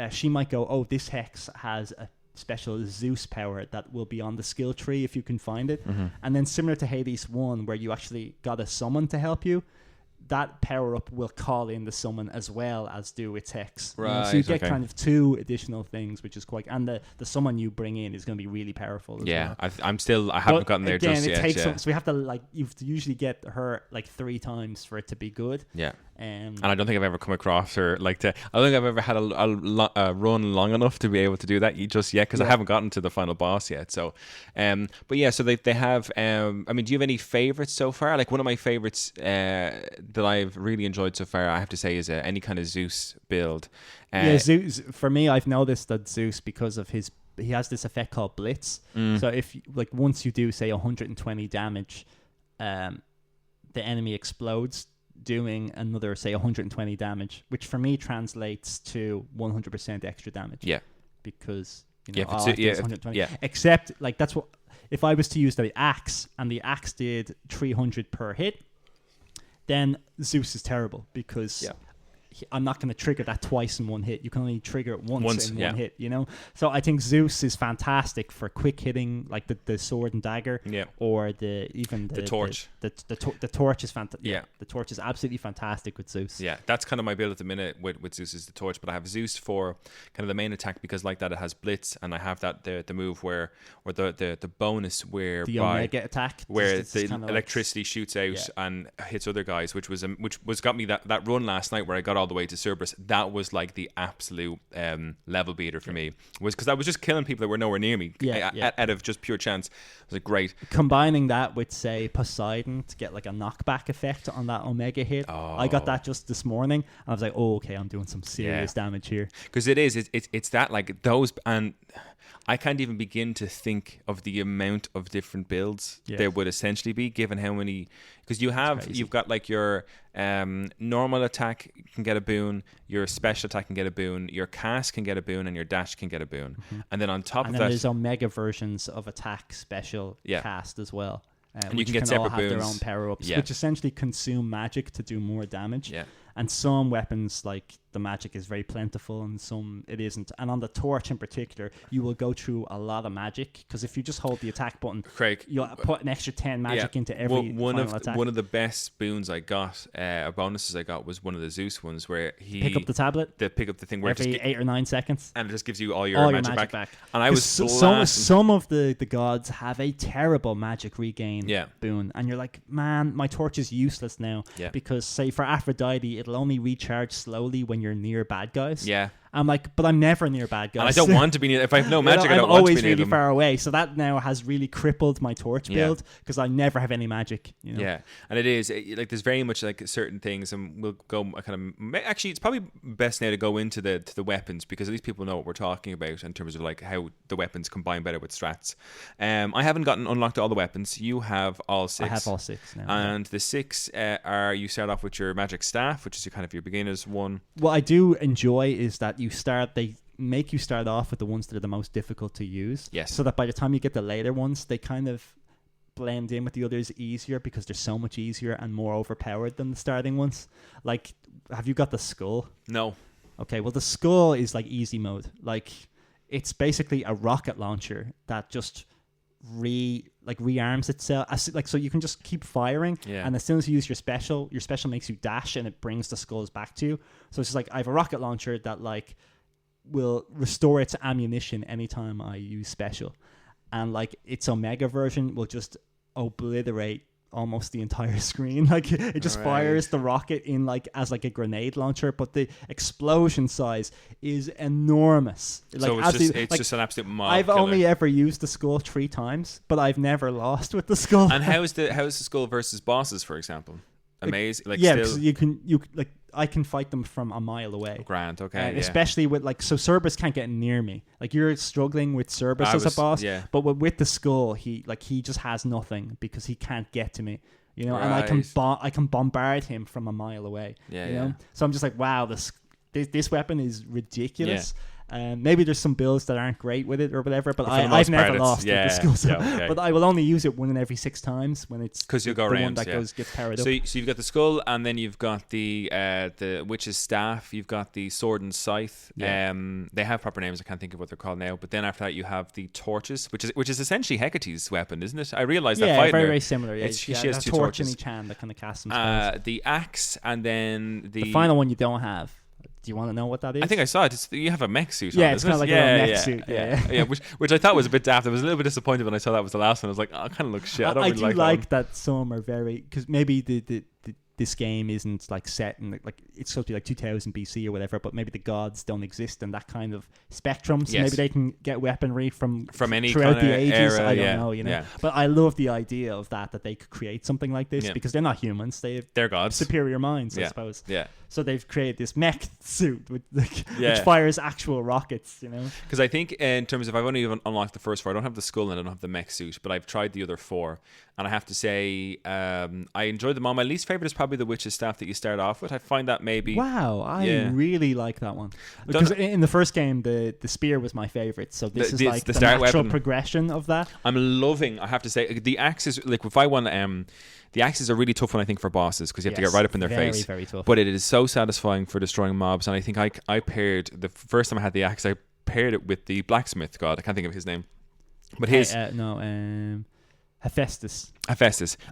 she might go, oh, this hex has a special Zeus power that will be on the skill tree if you can find it. And then similar to Hades 1 where you actually got a summon to help you, that power up will call in the summon as well as do its hex. Right. So you get kind of 2 additional things, which is quite. And the summon you bring in is going to be really powerful. I haven't gotten there just yet. So we have to you have to usually get her 3 times for it to be good. Yeah. And I don't think I've ever come across her I don't think I've ever had a run long enough to be able to do that just yet because I haven't gotten to the final boss yet. So, but yeah, so they have. I mean, do you have any favorites so far? One of my favorites that I've really enjoyed so far, I have to say, is any kind of Zeus build. Zeus for me, I've noticed that Zeus because of he has this effect called Blitz. So if once you do say 120 damage, the enemy explodes, doing another say 120 damage, which for me translates to 100% extra damage. Yeah, because except that's what if I was to use the axe and the axe did 300 per hit, then Zeus is terrible because I'm not going to trigger that twice in one hit. You can only trigger it once in one hit, So I think Zeus is fantastic for quick hitting, the sword and dagger, or the torch. The torch is fantastic. Yeah, the torch is absolutely fantastic with Zeus. Yeah, that's kind of my build at the minute with Zeus is the torch. But I have Zeus for kind of the main attack because it has blitz, and I have that the move where the bonus where the Omega attack where the electricity shoots out and hits other guys, which got me that run last night where I got all the way to Cerberus. That was the absolute level beater for me, was because I was just killing people that were nowhere near me out of just pure chance. It was great. Combining that with say Poseidon to get a knockback effect on that Omega hit. I got that just this morning and I was like, oh, okay, I'm doing some serious damage here, because it's that those, and I can't even begin to think of the amount of different builds there would essentially be, given how many. Because you've got your normal attack can get a boon, your special attack can get a boon, your cast can get a boon, and your dash can get a boon. And then on top of that, there's Omega versions of attack, special, cast as well. And you can get separate all have boons. Their own power ups, which essentially consume magic to do more damage. And some weapons, like the magic is very plentiful, and some it isn't. And on the torch in particular, you will go through a lot of magic, because if you just hold the attack button, Craig, you'll put an extra 10 magic into every attack. One of the best boons I got, bonuses I got, was one of the Zeus ones, where he pick up the tablet, pick up the thing where every 8 or 9 seconds, and it just gives you all your magic back. And I was some of the gods have a terrible magic regain boon, and you're like, man, my torch is useless now, because say for Aphrodite, it'll only recharge slowly when you're near bad guys. I'm like, but I'm never near bad guys. And I don't want to be near. If I have no magic, I don't want to be near them. I'm always really far away. So that now has really crippled my torch build, because I never have any magic. Yeah, and it is like there's very much like certain things, and we'll go actually it's probably best now to go into the weapons, because at least people know what we're talking about in terms of like how the weapons combine better with strats. I haven't unlocked all the weapons. You have all 6. I have all 6 now. And the 6 are, you start off with your magic staff, which is your beginner's one. What I do enjoy is that they make you start off with the ones that are the most difficult to use. Yes. So that by the time you get the later ones, they kind of blend in with the others easier, because they're so much easier and more overpowered than the starting ones. Like, have you got the skull? No. Okay, well the skull is like easy mode. Like, it's basically a rocket launcher that just rearms itself, like, so you can just keep firing, and as soon as you use your special makes you dash, and it brings the skulls back to you. So it's just like, I have a rocket launcher that like will restore its ammunition anytime I use special, and like its Omega version will just obliterate almost the entire screen. Like, it just fires the rocket in like as like a grenade launcher, but the explosion size is enormous. Like, so it's just an absolute mob I've killer. only ever used the skull 3 times, but I've never lost with the skull. And how is the skull versus bosses, for example? Amazing. Like, yeah, still... because you like, I can fight them from a mile away. Grand, okay. Especially with like, so Cerberus can't get near me. Like, you're struggling with Cerberus as a boss, but with the skull, he just has nothing, because he can't get to me. And I can bombard him from a mile away. So I'm just like, wow, this weapon is ridiculous. Maybe there's some builds that aren't great with it or whatever, but I've never lost with the skull. But I will only use it 1 in every 6 times when it's because you'll go the around, one that gets powered up. So you've got the skull, and then you've got the witch's staff. You've got the sword and scythe. They have proper names. I can't think of what they're called now. But then after that, you have the torches, which is essentially Hecate's weapon, isn't it? I realised that. Yeah, very similar. Yeah, she has 2 torch torches in each hand that kind of casts some spells. The axe, and then the final one you don't have. Do you want to know what that is? I think I saw it. You have a mech suit on, it's kind of like a mech suit. Yeah. Which I thought was a bit daft. I was a little bit disappointed when I saw that was the last one. I was like, oh, it kind of looks shit. I don't really like that. I do like that some are very... Because maybe this game isn't like set in like, it's supposed to be like 2000 BC or whatever, but maybe the gods don't exist in that kind of spectrum, so maybe they can get weaponry from any throughout kind the of ages. era, I don't know, but I love the idea of that they could create something like this, because they're not humans, they're gods, superior minds, I suppose. So they've created this mech suit with which fires actual rockets, because I think in terms of, I've only even unlocked the first 4. I don't have the skull and I don't have the mech suit, but I've tried the other 4, and I have to say I enjoyed them all. My least favorite is probably the witch's staff that you start off with. I find that maybe I really like that one, because in the first game the spear was my favorite, so this is like the natural weapon progression of that. I'm loving, I have to say, the axes. Like, if I want the axes are really tough one, I think, for bosses, because you have to get right up in their face. Very tough. But it is so satisfying for destroying mobs, and I think I paired, the first time I had the axe, I paired it with the blacksmith god. I can't think of his name, but Hephaestus,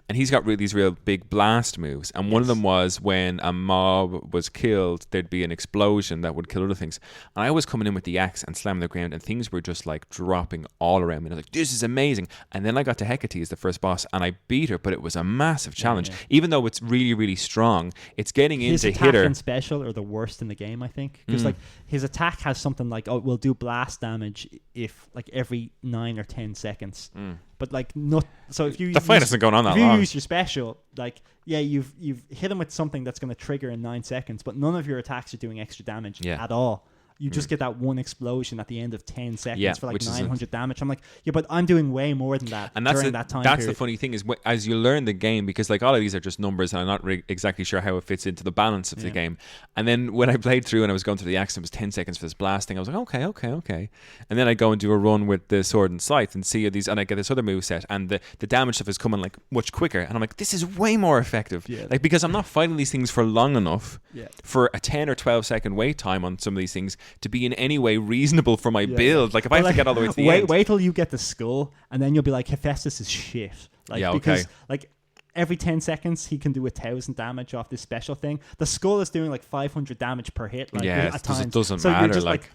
and he's got these real big blast moves, and one of them was when a mob was killed, there'd be an explosion that would kill other things, and I was coming in with the axe and slamming the ground, and things were just like dropping all around me, and I was like, this is amazing. And then I got to Hecate as the first boss, and I beat her, but it was a massive challenge. Even though it's really, really strong, it's getting his into hit her. His attack and special are the worst in the game, I think, because like his attack has something like, it will do blast damage if like every 9 or 10 seconds. But like not, so if you the fight isn't going on that long. If you use your special, like you've hit him with something that's going to trigger in 9 seconds, but none of your attacks are doing extra damage at all. you just get that one explosion at the end of 10 seconds for like which 900 damage. I'm like, yeah, but I'm doing way more than that during that time That's period. the funny thing is, as you learn the game, because like all of these are just numbers and I'm not exactly sure how it fits into the balance of the game. And then when I played through and I was going through the axe, it was 10 seconds for this blasting. I was like, okay. And then I go and do a run with the sword and scythe and see these, and I get this other moveset, and the damage stuff is coming like much quicker. And I'm like, this is way more effective. Yeah. Like, because I'm not fighting these things for long enough for a 10 or 12 second wait time on some of these things to be in any way reasonable for my build. Like, if I have to get all the way to the end. Wait till you get the skull, and then you'll be like, Hephaestus is shit. Like, because like every 10 seconds he can do 1,000 damage off this special thing. The skull is doing like 500 damage per hit. Like, at times. It doesn't matter. Just, like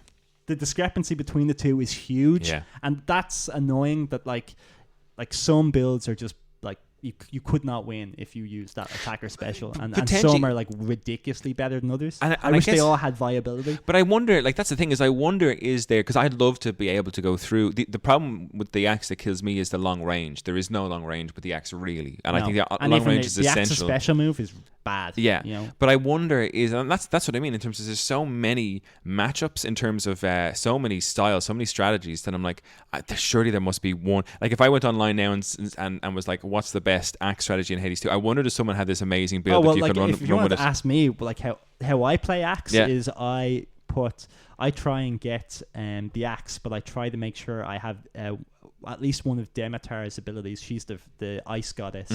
the discrepancy between the two is huge, and that's annoying. That like some builds are just like you could not win if you use that attacker special, and some are like ridiculously better than others. And I wish they all had viability. But I wonder, like, that's the thing, is I wonder, is there, because I'd love to be able to go through the problem with the axe that kills me is the long range. There is no long range with the axe, really, and I think the long range is essential. The axe's special move is bad. Yeah, you know? But I wonder and that's what I mean in terms of there's so many matchups in terms of so many styles, so many strategies that I'm like, surely there must be one. Like, if I went online now and was like, what's the best axe strategy in Hades 2? I wonder, does someone have this amazing build that you can run with it? If you want to ask me, like how I play axe is I try and get the axe, but I try to make sure I have at least one of Demeter's abilities. She's the ice goddess,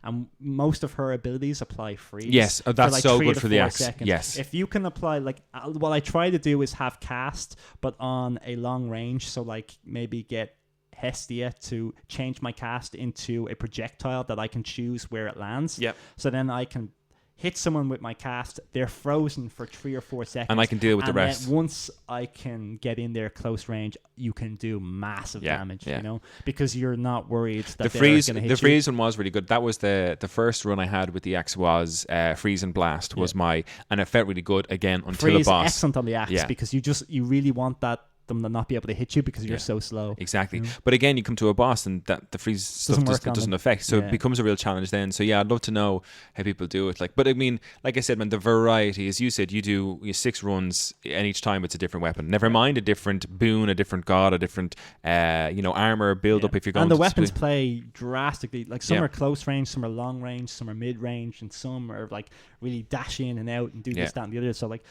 and most of her abilities apply freeze. Yes, that's like so good for the axe. Seconds. Yes, if you can apply, like, what I try to do is have cast, but on a long range. So like maybe get Hestia to change my cast into a projectile that I can choose where it lands. Yep. So then I can hit someone with my cast, they're frozen for 3 or 4 seconds. And I can deal with the rest. And once I can get in there close range, you can do massive damage, you know, because you're not worried that they're going to hit you. The freeze one was really good. That was the first run I had with the axe was freeze and blast was and it felt really good again until freeze, the boss. Excellent on the axe because you really want them to not be able to hit you because you're so slow. Exactly. But again, you come to a boss and that the freeze stuff doesn't affect. So it becomes a real challenge then. So yeah, I'd love to know how people do it. Like, but I mean, like I said, man, the variety, as you said, you do 6 runs and each time it's a different weapon. Never mind a different boon, a different god, a different armor build up if you're going. And the weapons play drastically. Like, some are close range, some are long range, some are mid range, and some are like really dash in and out and do this, that, and the other. So like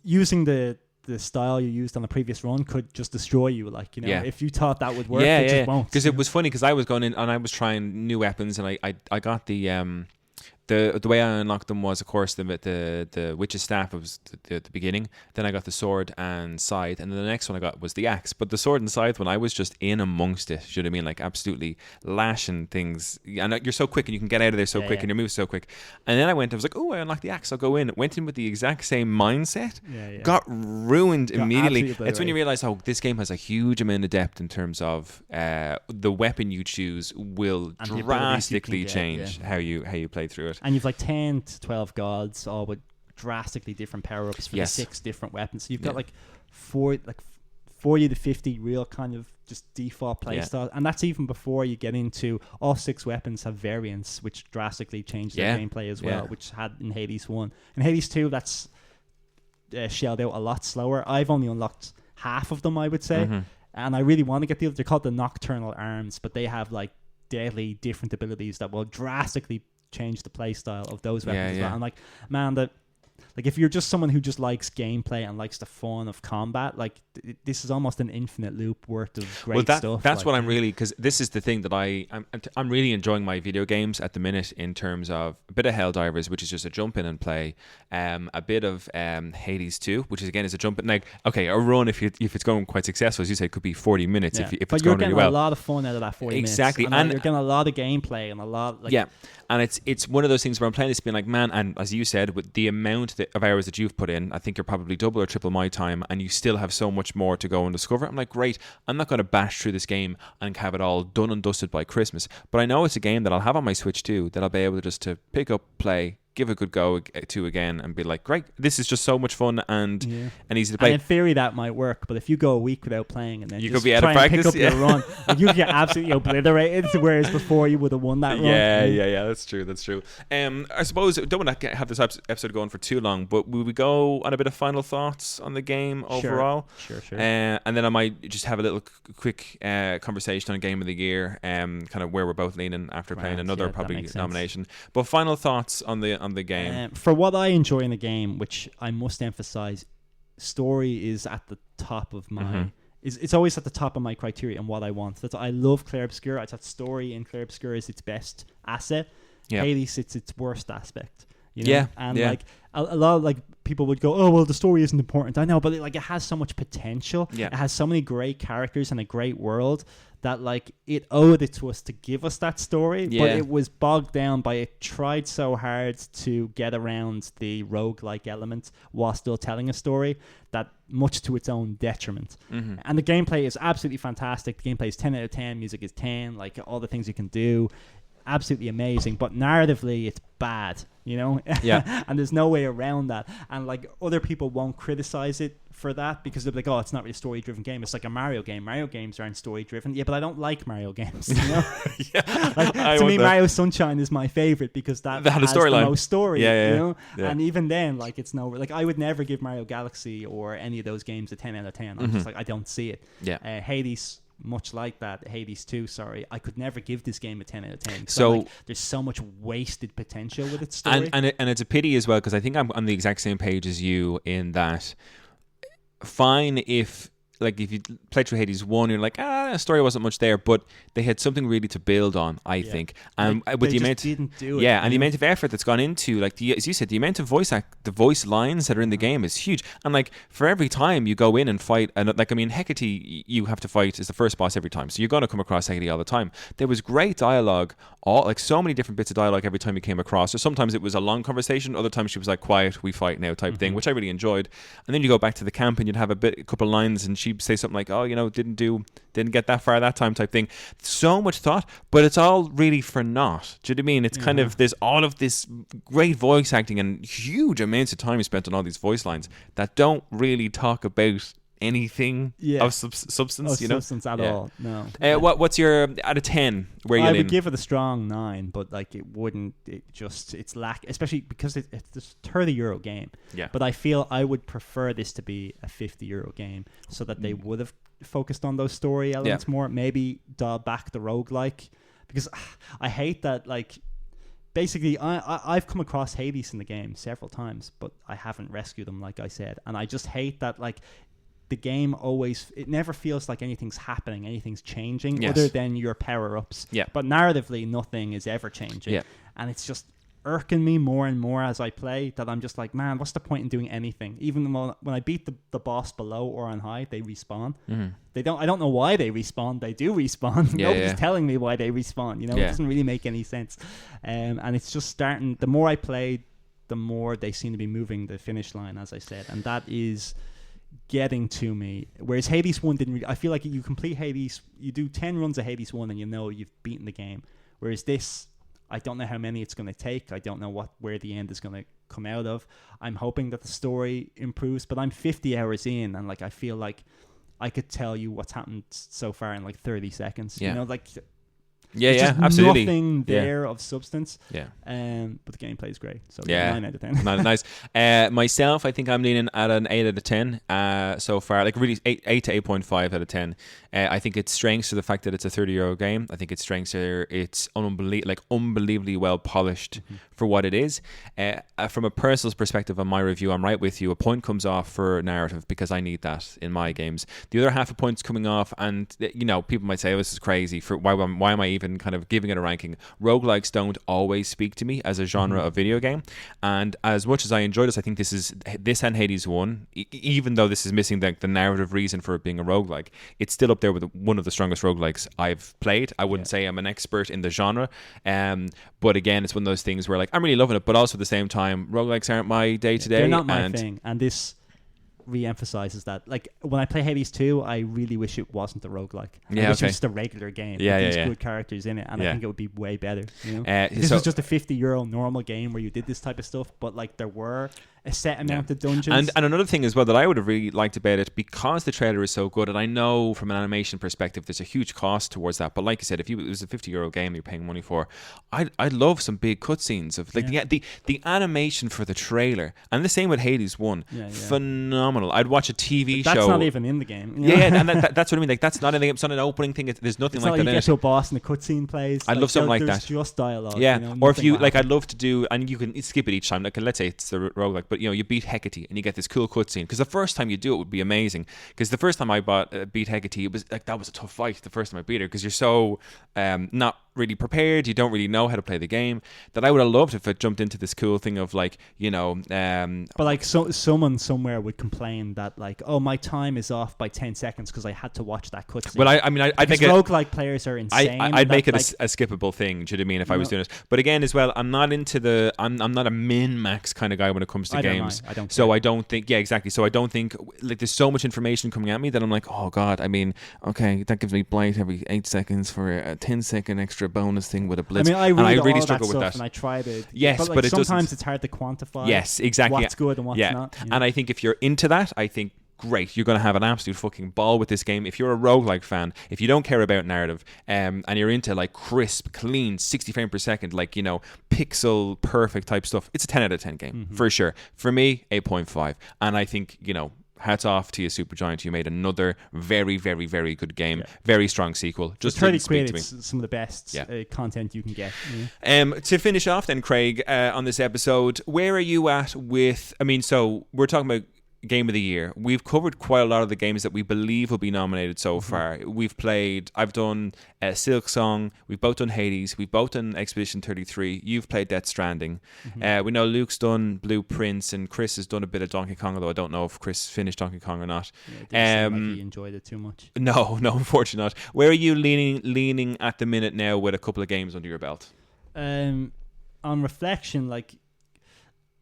using the style you used on the previous run could just destroy you, like, you know, if you thought that would work, it just won't. Because it was funny, because I was going in and I was trying new weapons, and I got the way I unlocked them was, of course, the witch's staff was the beginning. Then I got the sword and scythe, and then the next one I got was the axe. But the sword and scythe one, I was just in amongst it. You know what I mean? Like, absolutely lashing things. And you're so quick, and you can get out of there so quick, and your move's so quick. And then I was like, oh, I unlocked the axe. I'll go in. Went in with the exact same mindset. Got ruined immediately. That's when you realize, this game has a huge amount of depth in terms of the weapon you choose will drastically change how you play through it. And you've like 10 to 12 gods, all with drastically different power-ups for the 6 different weapons. So you've got like 40 to 50 real kind of just default playstyles. And that's even before you get into all 6 weapons have variants, which drastically change their gameplay as well, which had in Hades 1. In Hades 2, that's shelled out a lot slower. I've only unlocked half of them, I would say. And I really want to get the other. They're called the Nocturnal Arms, but they have like deadly different abilities that will drastically change the play style of those weapons as well. I'm like, man, if you're just someone who just likes gameplay and likes the fun of combat, like this is almost an infinite loop worth of great stuff. That's what I'm really, because this is the thing that I'm really enjoying my video games at the minute, in terms of a bit of Helldivers, which is just a jump in and play, a bit of Hades 2, which is again is a jump in, like, okay, a run if it's going quite successful, as you said, could be 40 minutes if it's going really well. But you're getting a lot of fun out of that 40 minutes. Exactly. And you're getting a lot of gameplay and a lot, like, and it's one of those things where I'm playing this being like, man, and as you said, with the amount of hours that you've put in, I think you're probably double or triple my time, and you still have so much more to go and discover. I'm like, great, I'm not going to bash through this game and have it all done and dusted by Christmas, but I know it's a game that I'll have on my Switch too, that I'll be able to just to pick up, play, give a good go to again and be like, great, this is just so much fun and easy to play. And in theory that might work, but if you go a week without playing and then you just could be out try of practice, and pick up your run, like, you get absolutely obliterated, whereas before you would have won that run. Yeah, that's true. I suppose don't want to have this episode going for too long, but will we go on a bit of final thoughts on the game overall? Sure. And then I might just have a little quick conversation on Game of the Year, kind of where we're both leaning after playing another probably nomination. But final thoughts on the game. For what I enjoy in the game, which I must emphasize, story is at the top of my it's always at the top of my criteria and what I want. I love Clair Obscur. I thought story in Clair Obscur is its best asset. Hades, it's its worst aspect. Like a lot of like people would go, oh well, the story isn't important. I know, but it has so much potential. It has so many great characters and a great world that like it owed it to us to give us that story, but it was bogged down by it tried so hard to get around the roguelike element while still telling a story, that much to its own detriment. And the gameplay is absolutely fantastic. The gameplay is 10 out of 10, music is 10, like all the things you can do, absolutely amazing, but narratively it's bad, and there's no way around that. And like other people won't criticize it for that because they'll be like, oh, it's not really a story driven game, it's like a Mario game. Mario games aren't story driven. But I don't like Mario games, to me Mario Sunshine is my favorite because that had has the most story, and even then like it's no, like I would never give Mario Galaxy or any of those games a 10 out of 10. I'm just like, I don't see it. Hades, much like that, Hades 2, I could never give this game a 10 out of 10. So there's so much wasted potential with its story. And it's a pity as well, because I think I'm on the exact same page as you in that, fine if you play through Hades 1, you're like, the story wasn't much there, but they had something really to build on, I think. And with the amount, didn't do it. And the amount of effort that's gone into, like as you said, the amount of the voice lines that are in the game is huge. And like for every time you go in and fight, and like Hecate, you have to fight is the first boss every time, so you're going to come across Hecate all the time. There was great dialogue, so many different bits of dialogue every time you came across her. Sometimes it was a long conversation, other times she was like, quiet, we fight now type thing, which I really enjoyed. And then you go back to the camp and you'd have a couple of lines, and she'd say something like, oh, didn't get that far that time type thing. So much thought, but it's all really for naught. Do you know what I mean? It's kind of, there's all of this great voice acting and huge amounts of time spent on all these voice lines that don't really talk about anything of substance, substance at all. No. What's your out of 10? I would give it a strong 9, but like it's lack, especially because it's a €30 game. But I feel I would prefer this to be a €50 game, so that they would have focused on those story elements more. Maybe dial back the roguelike, because I hate that. Like basically, I've come across Hades in the game several times, but I haven't rescued them, like I said, and I just hate that. Like the game it never feels like anything's happening, anything's changing other than your power-ups. But narratively, nothing is ever changing. And it's just irking me more and more as I play, that I'm just like, man, what's the point in doing anything? Even when I beat the boss below or on high, they respawn. I don't know why they respawn. They do respawn. Nobody's telling me why they respawn. It doesn't really make any sense. And it's just starting, the more I play, the more they seem to be moving the finish line, as I said. And that is getting to me, whereas Hades 1 didn't really. I feel like you complete Hades, you do 10 runs of Hades 1 and you've beaten the game, whereas this, I don't know how many it's going to take. I don't know where the end is going to come out of. I'm hoping that the story improves, but I'm 50 hours in, and like I feel like I could tell you what's happened so far in like 30 seconds. Absolutely. Nothing there of substance. But the gameplay is great. So 9 out of 10. Nice. Myself, I think I'm leaning at an 8 out of 10 so far. Like really 8 to 8.5 out of 10. I think its strengths are the fact that it's a €30 game. I think its strengths are it's unbelievably well polished for what it is. From a personal perspective on my review, I'm right with you. A point comes off for narrative because I need that in my games. The other half a point's coming off, and people might say, oh, this is crazy. For why am I even kind of giving it a ranking? Roguelikes don't always speak to me as a genre of video game, and as much as I enjoy this, I think this and Hades 1, even though this is missing the narrative reason for it being a roguelike, it's still up there with one of the strongest roguelikes I've played. I wouldn't say I'm an expert in the genre, but again, it's one of those things where like I'm really loving it, but also at the same time, roguelikes aren't my day to day. They're not my thing, and this re-emphasizes that. Like when I play Hades 2, I really wish it wasn't a roguelike. I wish it was just a regular game with these good characters in it, and I think it would be way better. You know? This was just a €50 normal game where you did this type of stuff, but like there were a set amount of dungeons. And another thing as well that I would have really liked about it, because the trailer is so good, and I know from an animation perspective there's a huge cost towards that, but like you said, if it was a €50 game you're paying money for, I'd love some big cutscenes of like the animation for the trailer, and the same with Hades 1. Phenomenal. I'd watch a TV show. That's not even in the game. You know? And that's what I mean. Like that's not in the game. It's not an opening thing. There's nothing like that. You get to a boss and the cutscene plays. I'd love something like that. Just dialogue. Yeah. You know, or if you like, I'd love to do, and you can skip it each time. Like let's say it's the roguelike, but you beat Hecate and you get this cool cutscene, because the first time you do it would be amazing. Because the first time I beat Hecate, it was like that was a tough fight. The first time I beat her, because you're so not really prepared, you don't really know how to play the game, that I would have loved if it jumped into this cool thing of like but like someone somewhere would complain that like, oh, my time is off by 10 seconds because I had to watch that cutscene. Well, I mean I'd make it, roguelike players are insane. I'd make it a skippable thing. Do you know what I mean? If I was doing it, but again as well, I'm not into I'm not a min max kind of guy when it comes to games. I don't. So I don't think exactly. So I don't think like there's so much information coming at me that I'm like, oh god. I mean, okay, that gives me blight every 8 seconds for a 10-second extra bonus thing with a blitz. I mean, I really struggle with that. And I tried it. Yes, but it sometimes it's hard to quantify. Yes, exactly. What's good and what's not. You know? And I think if you're into that, I think great, you're going to have an absolute fucking ball with this game. If you're a roguelike fan, if you don't care about narrative, and you're into like crisp, clean, 60 frames per second, like, pixel perfect type stuff, it's a 10 out of 10 game, for sure. For me, 8.5. And I think, hats off to you, SuperGiant. You made another very, very, very good game. Very strong sequel. Just 30 quid, it's some of the best content you can get. To finish off then, Craig, on this episode, where are you at with, so we're talking about Game of the Year. We've covered quite a lot of the games that we believe will be nominated so far. I've done Silk Song, we've both done Hades, we've both done Expedition 33, you've played Death Stranding. We know Luke's done Blue Prince, and Chris has done a bit of Donkey Kong, although I don't know if Chris finished Donkey Kong or not. Yeah, it didn't seem like he enjoyed it too much. No, unfortunately not. Where are you leaning at the minute now with a couple of games under your belt? On reflection, like,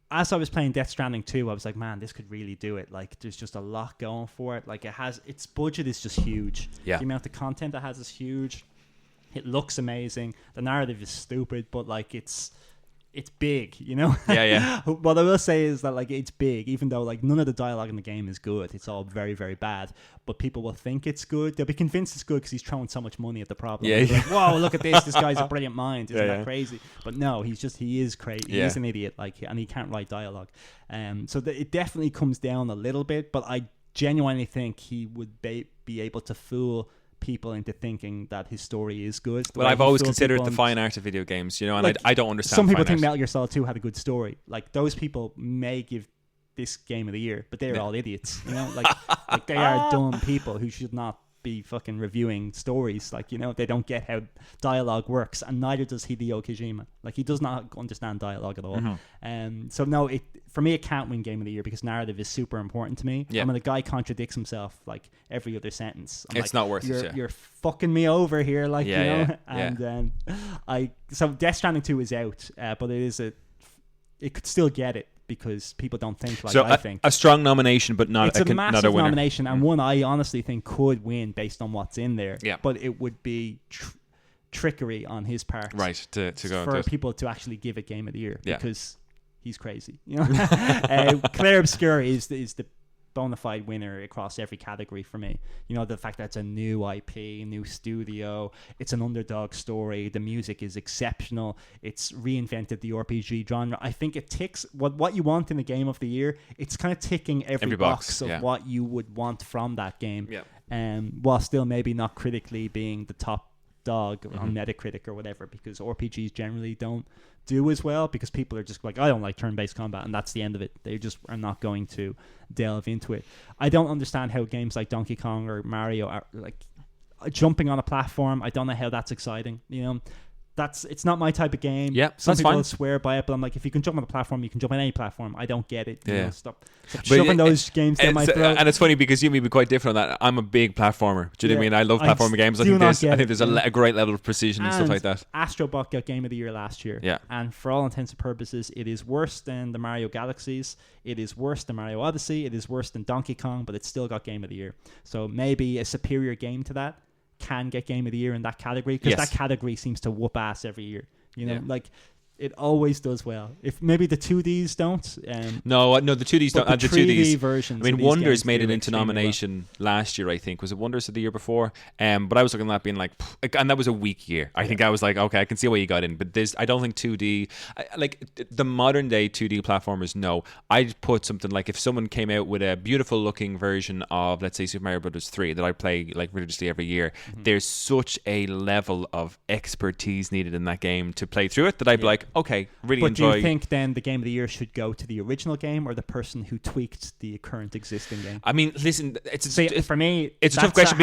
as I was playing Death Stranding 2, I was like, man, this could really do it. Like, there's just a lot going for it. Like, its budget is just huge. Yeah. The amount of content it has is huge. It looks amazing. The narrative is stupid, but like, it's big, Yeah. What I will say is that like, it's big, even though like none of the dialogue in the game is good. It's all very, very bad. But people will think it's good. They'll be convinced it's good because he's throwing so much money at the problem. Yeah. Like, whoa, look at this. This guy's a brilliant mind. Isn't that crazy? But no, he is crazy. He is an idiot. Like, and he can't write dialogue. So it definitely comes down a little bit. But I genuinely think he would be able to fool people into thinking that his story is good. Well, I've always considered the fine art of video games, and like, I don't understand. Some people think Metal Gear Solid 2 had a good story. Like, those people may give this Game of the Year, but they're all idiots. Like they are dumb people who should not be fucking reviewing stories. Like, they don't get how dialogue works, and neither does Hideo Kojima. Like, he does not understand dialogue at all. So no, for me, it can't win Game of the Year because narrative is super important to me. I mean, the guy contradicts himself like every other sentence. It's not worth it. You're fucking me over here, like, And so Death Stranding 2 is out, but it could still get it because people don't think like I think. A strong nomination, but not it's a massive not a winner. Nomination, and one I honestly think could win based on what's in there. Yeah. But it would be trickery on his part, right? To go for people to actually give it Game of the Year because he's crazy. Claire Obscure is the bona fide winner across every category for me. The fact that it's a new IP, new studio, it's an underdog story, the music is exceptional, it's reinvented the RPG genre. I think it ticks what you want in a Game of the Year. It's kind of ticking every box of what you would want from that game, while still maybe not critically being the top dog on Metacritic or whatever, because RPGs generally don't do as well because people are just like, I don't like turn-based combat, and that's the end of it. They just are not going to delve into it. I don't understand how games like Donkey Kong or Mario are like jumping on a platform. I don't know how that's exciting. it's not my type of game. Yeah, some that's people fine. Swear by it, but I'm like, if you can jump on the platform, you can jump on any platform. I don't get it. Yeah. Stop shoving those games down my throat. And it's funny because you may be quite different on that. I'm a big platformer. Do you know what I mean? I love platformer games. I think there's a great level of precision and stuff like that. Astrobot got Game of the Year last year. Yeah. And for all intents and purposes, it is worse than the Mario Galaxies. It is worse than Mario Odyssey. It is worse than Donkey Kong, but it's still got Game of the Year. So maybe a superior game to that can get Game of the Year in that category, because that category seems to whoop ass every year. You know, like it always does well. If maybe the 2Ds don't. No, the 2Ds don't. The 3D versions. I mean, Wonders made it into nomination last year, I think. Was it Wonders of the year before? But I was looking at that being like, and that was a weak year. I think I was like, okay, I can see why you got in. But I don't think 2D, like the modern day 2D platformers, no. I'd put something like, if someone came out with a beautiful looking version of, let's say, Super Mario Bros. 3 that I play like religiously every year, there's such a level of expertise needed in that game to play through it that I'd be like, okay, really enjoy. But do you think then the Game of the Year should go to the original game or the person who tweaked the current existing game? I mean, listen, for me, it's a tough question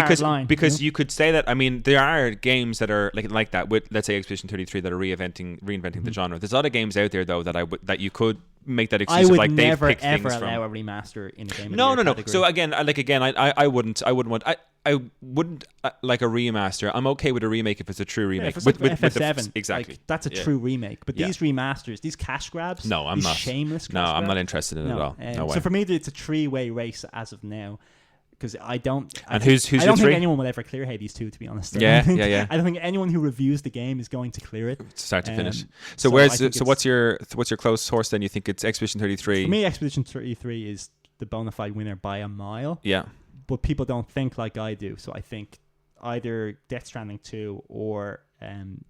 because you could say that. I mean, there are games that are like that with, let's say, Expedition 33 that are reinventing the genre. There's other games out there though that you could make that excuse of, like, they've picked things from. I would never ever allow a remaster in a game. No. So again, I wouldn't like a remaster. I'm okay with a remake if it's a true remake. With FF7, exactly. Like, that's a true remake. But these remasters, these cash grabs, no, I'm not. Shameless. I'm not interested in it at all. No way. So for me, it's a three-way race as of now. Because I don't think anyone will ever clear Hades 2, to be honest. Yeah. I don't think anyone who reviews the game is going to clear it start to finish. So what's your close horse then? You think it's Expedition 33? For me, Expedition 33 is the bona fide winner by a mile. Yeah. But people don't think like I do, so I think either Death Stranding 2 or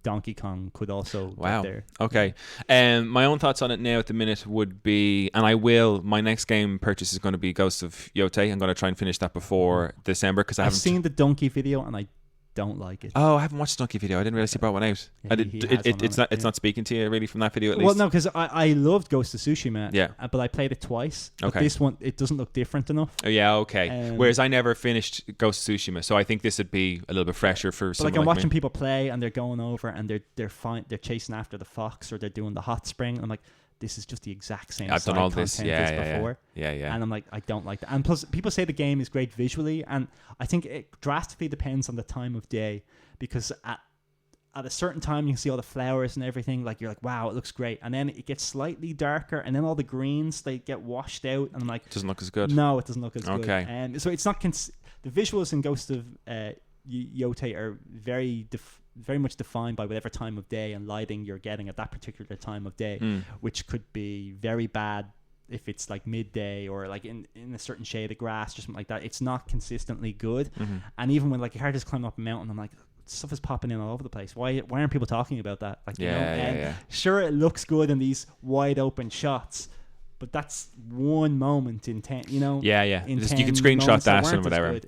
Donkey Kong could also get there. Okay. My own thoughts on it now at the minute would be, and my next game purchase is going to be Ghosts of Yotei. I'm going to try and finish that before December, because I've seen the Donkey video and I don't like it. Oh, I haven't watched the Donkey video. I didn't realize he brought one out. Yeah, it's not speaking to you really from that video at least. Well, no, because I loved Ghost of Tsushima. Yeah, but I played it twice. Okay. But this one, it doesn't look different enough. Oh yeah, okay. Whereas I never finished Ghost of Tsushima, so I think this would be a little bit fresher for someone like I'm like watching me. people play and they're going over and they're chasing after the fox, or they're doing the hot spring. I'm like, this is just the exact same. I've done all this, before. Yeah. And I'm like, I don't like that. And plus, people say the game is great visually, and I think it drastically depends on the time of day, because at a certain time you can see all the flowers and everything. Like, you're like, wow, it looks great, and then it gets slightly darker, and then all the greens, they get washed out, and I'm like, it doesn't look as good. No, it doesn't look as good. Okay. So it's not the visuals in Ghost of Yotei are very much defined by whatever time of day and lighting you're getting at that particular time of day, which could be very bad if it's like midday or like in a certain shade of grass or something like that. It's not consistently good. And even when like your heart is climbing up a mountain, I'm like, stuff is popping in all over the place. Why aren't people talking about that? Like, sure, it looks good in these wide open shots, but that's one moment in 10, you know? Yeah. You can screenshot that and whatever.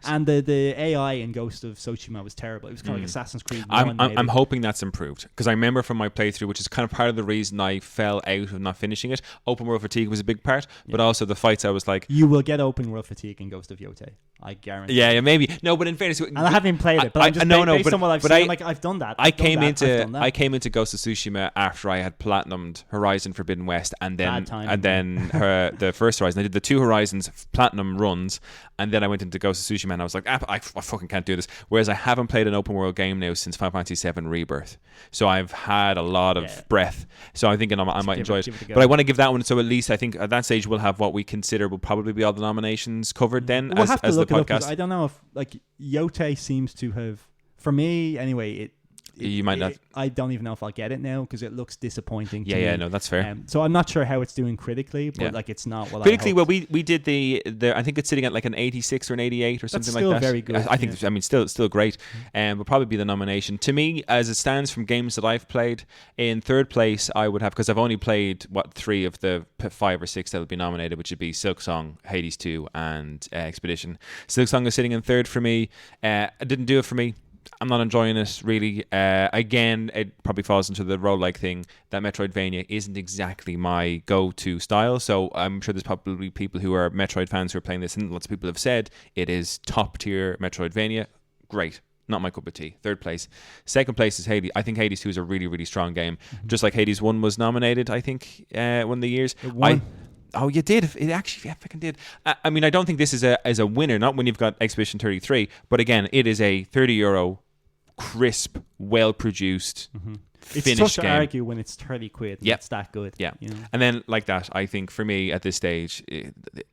And the AI in Ghost of Tsushima was terrible. It was kind of like Assassin's Creed 1. I'm hoping that's improved, because I remember from my playthrough, which is kind of part of the reason I fell out of not finishing it. Open world fatigue was a big part, but also the fights, I was like, you will get open world fatigue in Ghost of Yotei, I guarantee. Yeah, maybe. No, but in fairness, and I haven't even played it, but I'm just based on what I've seen, I'm like, I've done that. I came into Ghost of Tsushima after I had platinumed Horizon Forbidden West, and then the first Horizon. I did the 2 Horizons platinum runs, and then I went into Ghost of Tsushima, and I was like, I fucking can't do this. Whereas I haven't played an open world game now since Final Fantasy VII Rebirth, so I've had a lot of breath. So I'm thinking I might enjoy it. But I want to give that one. So at least I think at that stage we'll have what we consider will probably be all the nominations covered. Then we'll have to as look the it up, podcast. I don't know if like Yotei seems to have, for me anyway, you might not. I don't even know if I'll get it now because it looks disappointing to me. Yeah, no, that's fair. So I'm not sure how it's doing critically, but like it's not critically. Well, we did the I think it's sitting at like an 86 or an 88 or something like that. Still very good. I think I mean still great, and will probably be the nomination. To me, as it stands from games that I've played, in third place I would have, because I've only played 3 of the 5 or 6 that will be nominated, which would be Silksong, Hades 2, and Expedition. Silksong is sitting in third for me. It didn't do it for me. I'm not enjoying it really. Again, it probably falls into the roguelike thing that Metroidvania isn't exactly my go-to style. So I'm sure there's probably people who are Metroid fans who are playing this, and lots of people have said it is top tier Metroidvania. Great. Not my cup of tea. Third place. Second place is Hades. I think Hades 2 is a really, really strong game. Just like Hades 1 was nominated, I think, one of the years. It won. Oh, you did. It actually, yeah, fucking did. I mean, I don't think this is a winner. Not when you've got Expedition 33, but again, it is a €30 crisp, well produced. It's finished tough to game. argue when it's 30 quid and it's that good. Yeah. You know? And then like that, I think for me at this stage,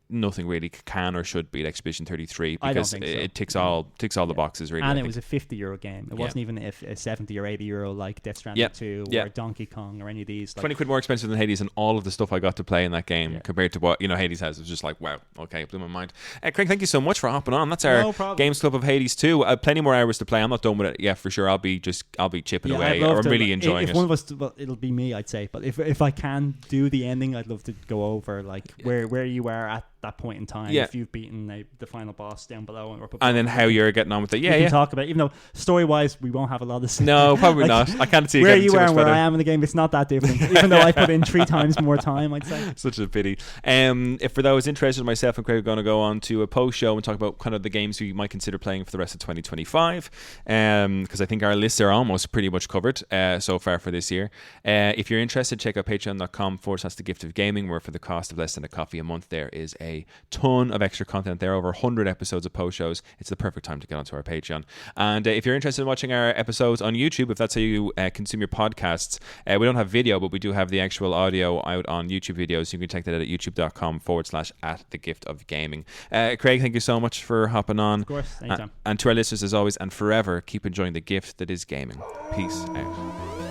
nothing really can or should beat Expedition 33 because it ticks all the boxes really. And it was a €50 game. It wasn't even a 70 or €80 like Death Stranding 2 or Donkey Kong or any of these. Like, 20 quid more expensive than Hades, and all of the stuff I got to play in that game compared to what Hades has. It was just like, wow, okay, blew my mind. Craig, thank you so much for hopping on. That's our Games Club of Hades 2. Plenty more hours to play. I'm not done with it yet for sure. I'll be chipping away. I'm really enjoying it. If one of us, well, it'll be me, I'd say. But if I can do the ending, I'd love to go over like where you are at that point in time. If you've beaten the final boss down below, and then how you're getting on with it. We can talk about it, even though story wise we won't have a lot of. No, probably not. I can't see where you are and where I am in the game. It's not that different, even though I put in 3 times more time. I'd say. Such a pity. If for those interested, myself and Craig are going to go on to a post show and talk about kind of the games we might consider playing for the rest of 2025. Because I think our lists are almost pretty much covered so far for this year. If you're interested, check out patreon.com/thegiftofgaming, where for the cost of less than a coffee a month, there is a ton of extra content there, over 100 episodes of post shows. It's the perfect time to get onto our Patreon. And if you're interested in watching our episodes on YouTube, if that's how you consume your podcasts, we don't have video, but we do have the actual audio out on YouTube videos. You can check that out at youtube.com/@thegiftofgaming. Craig, thank you so much for hopping on. Of course, anytime. And to our listeners, as always, and forever, keep enjoying the gift that is gaming. Peace out.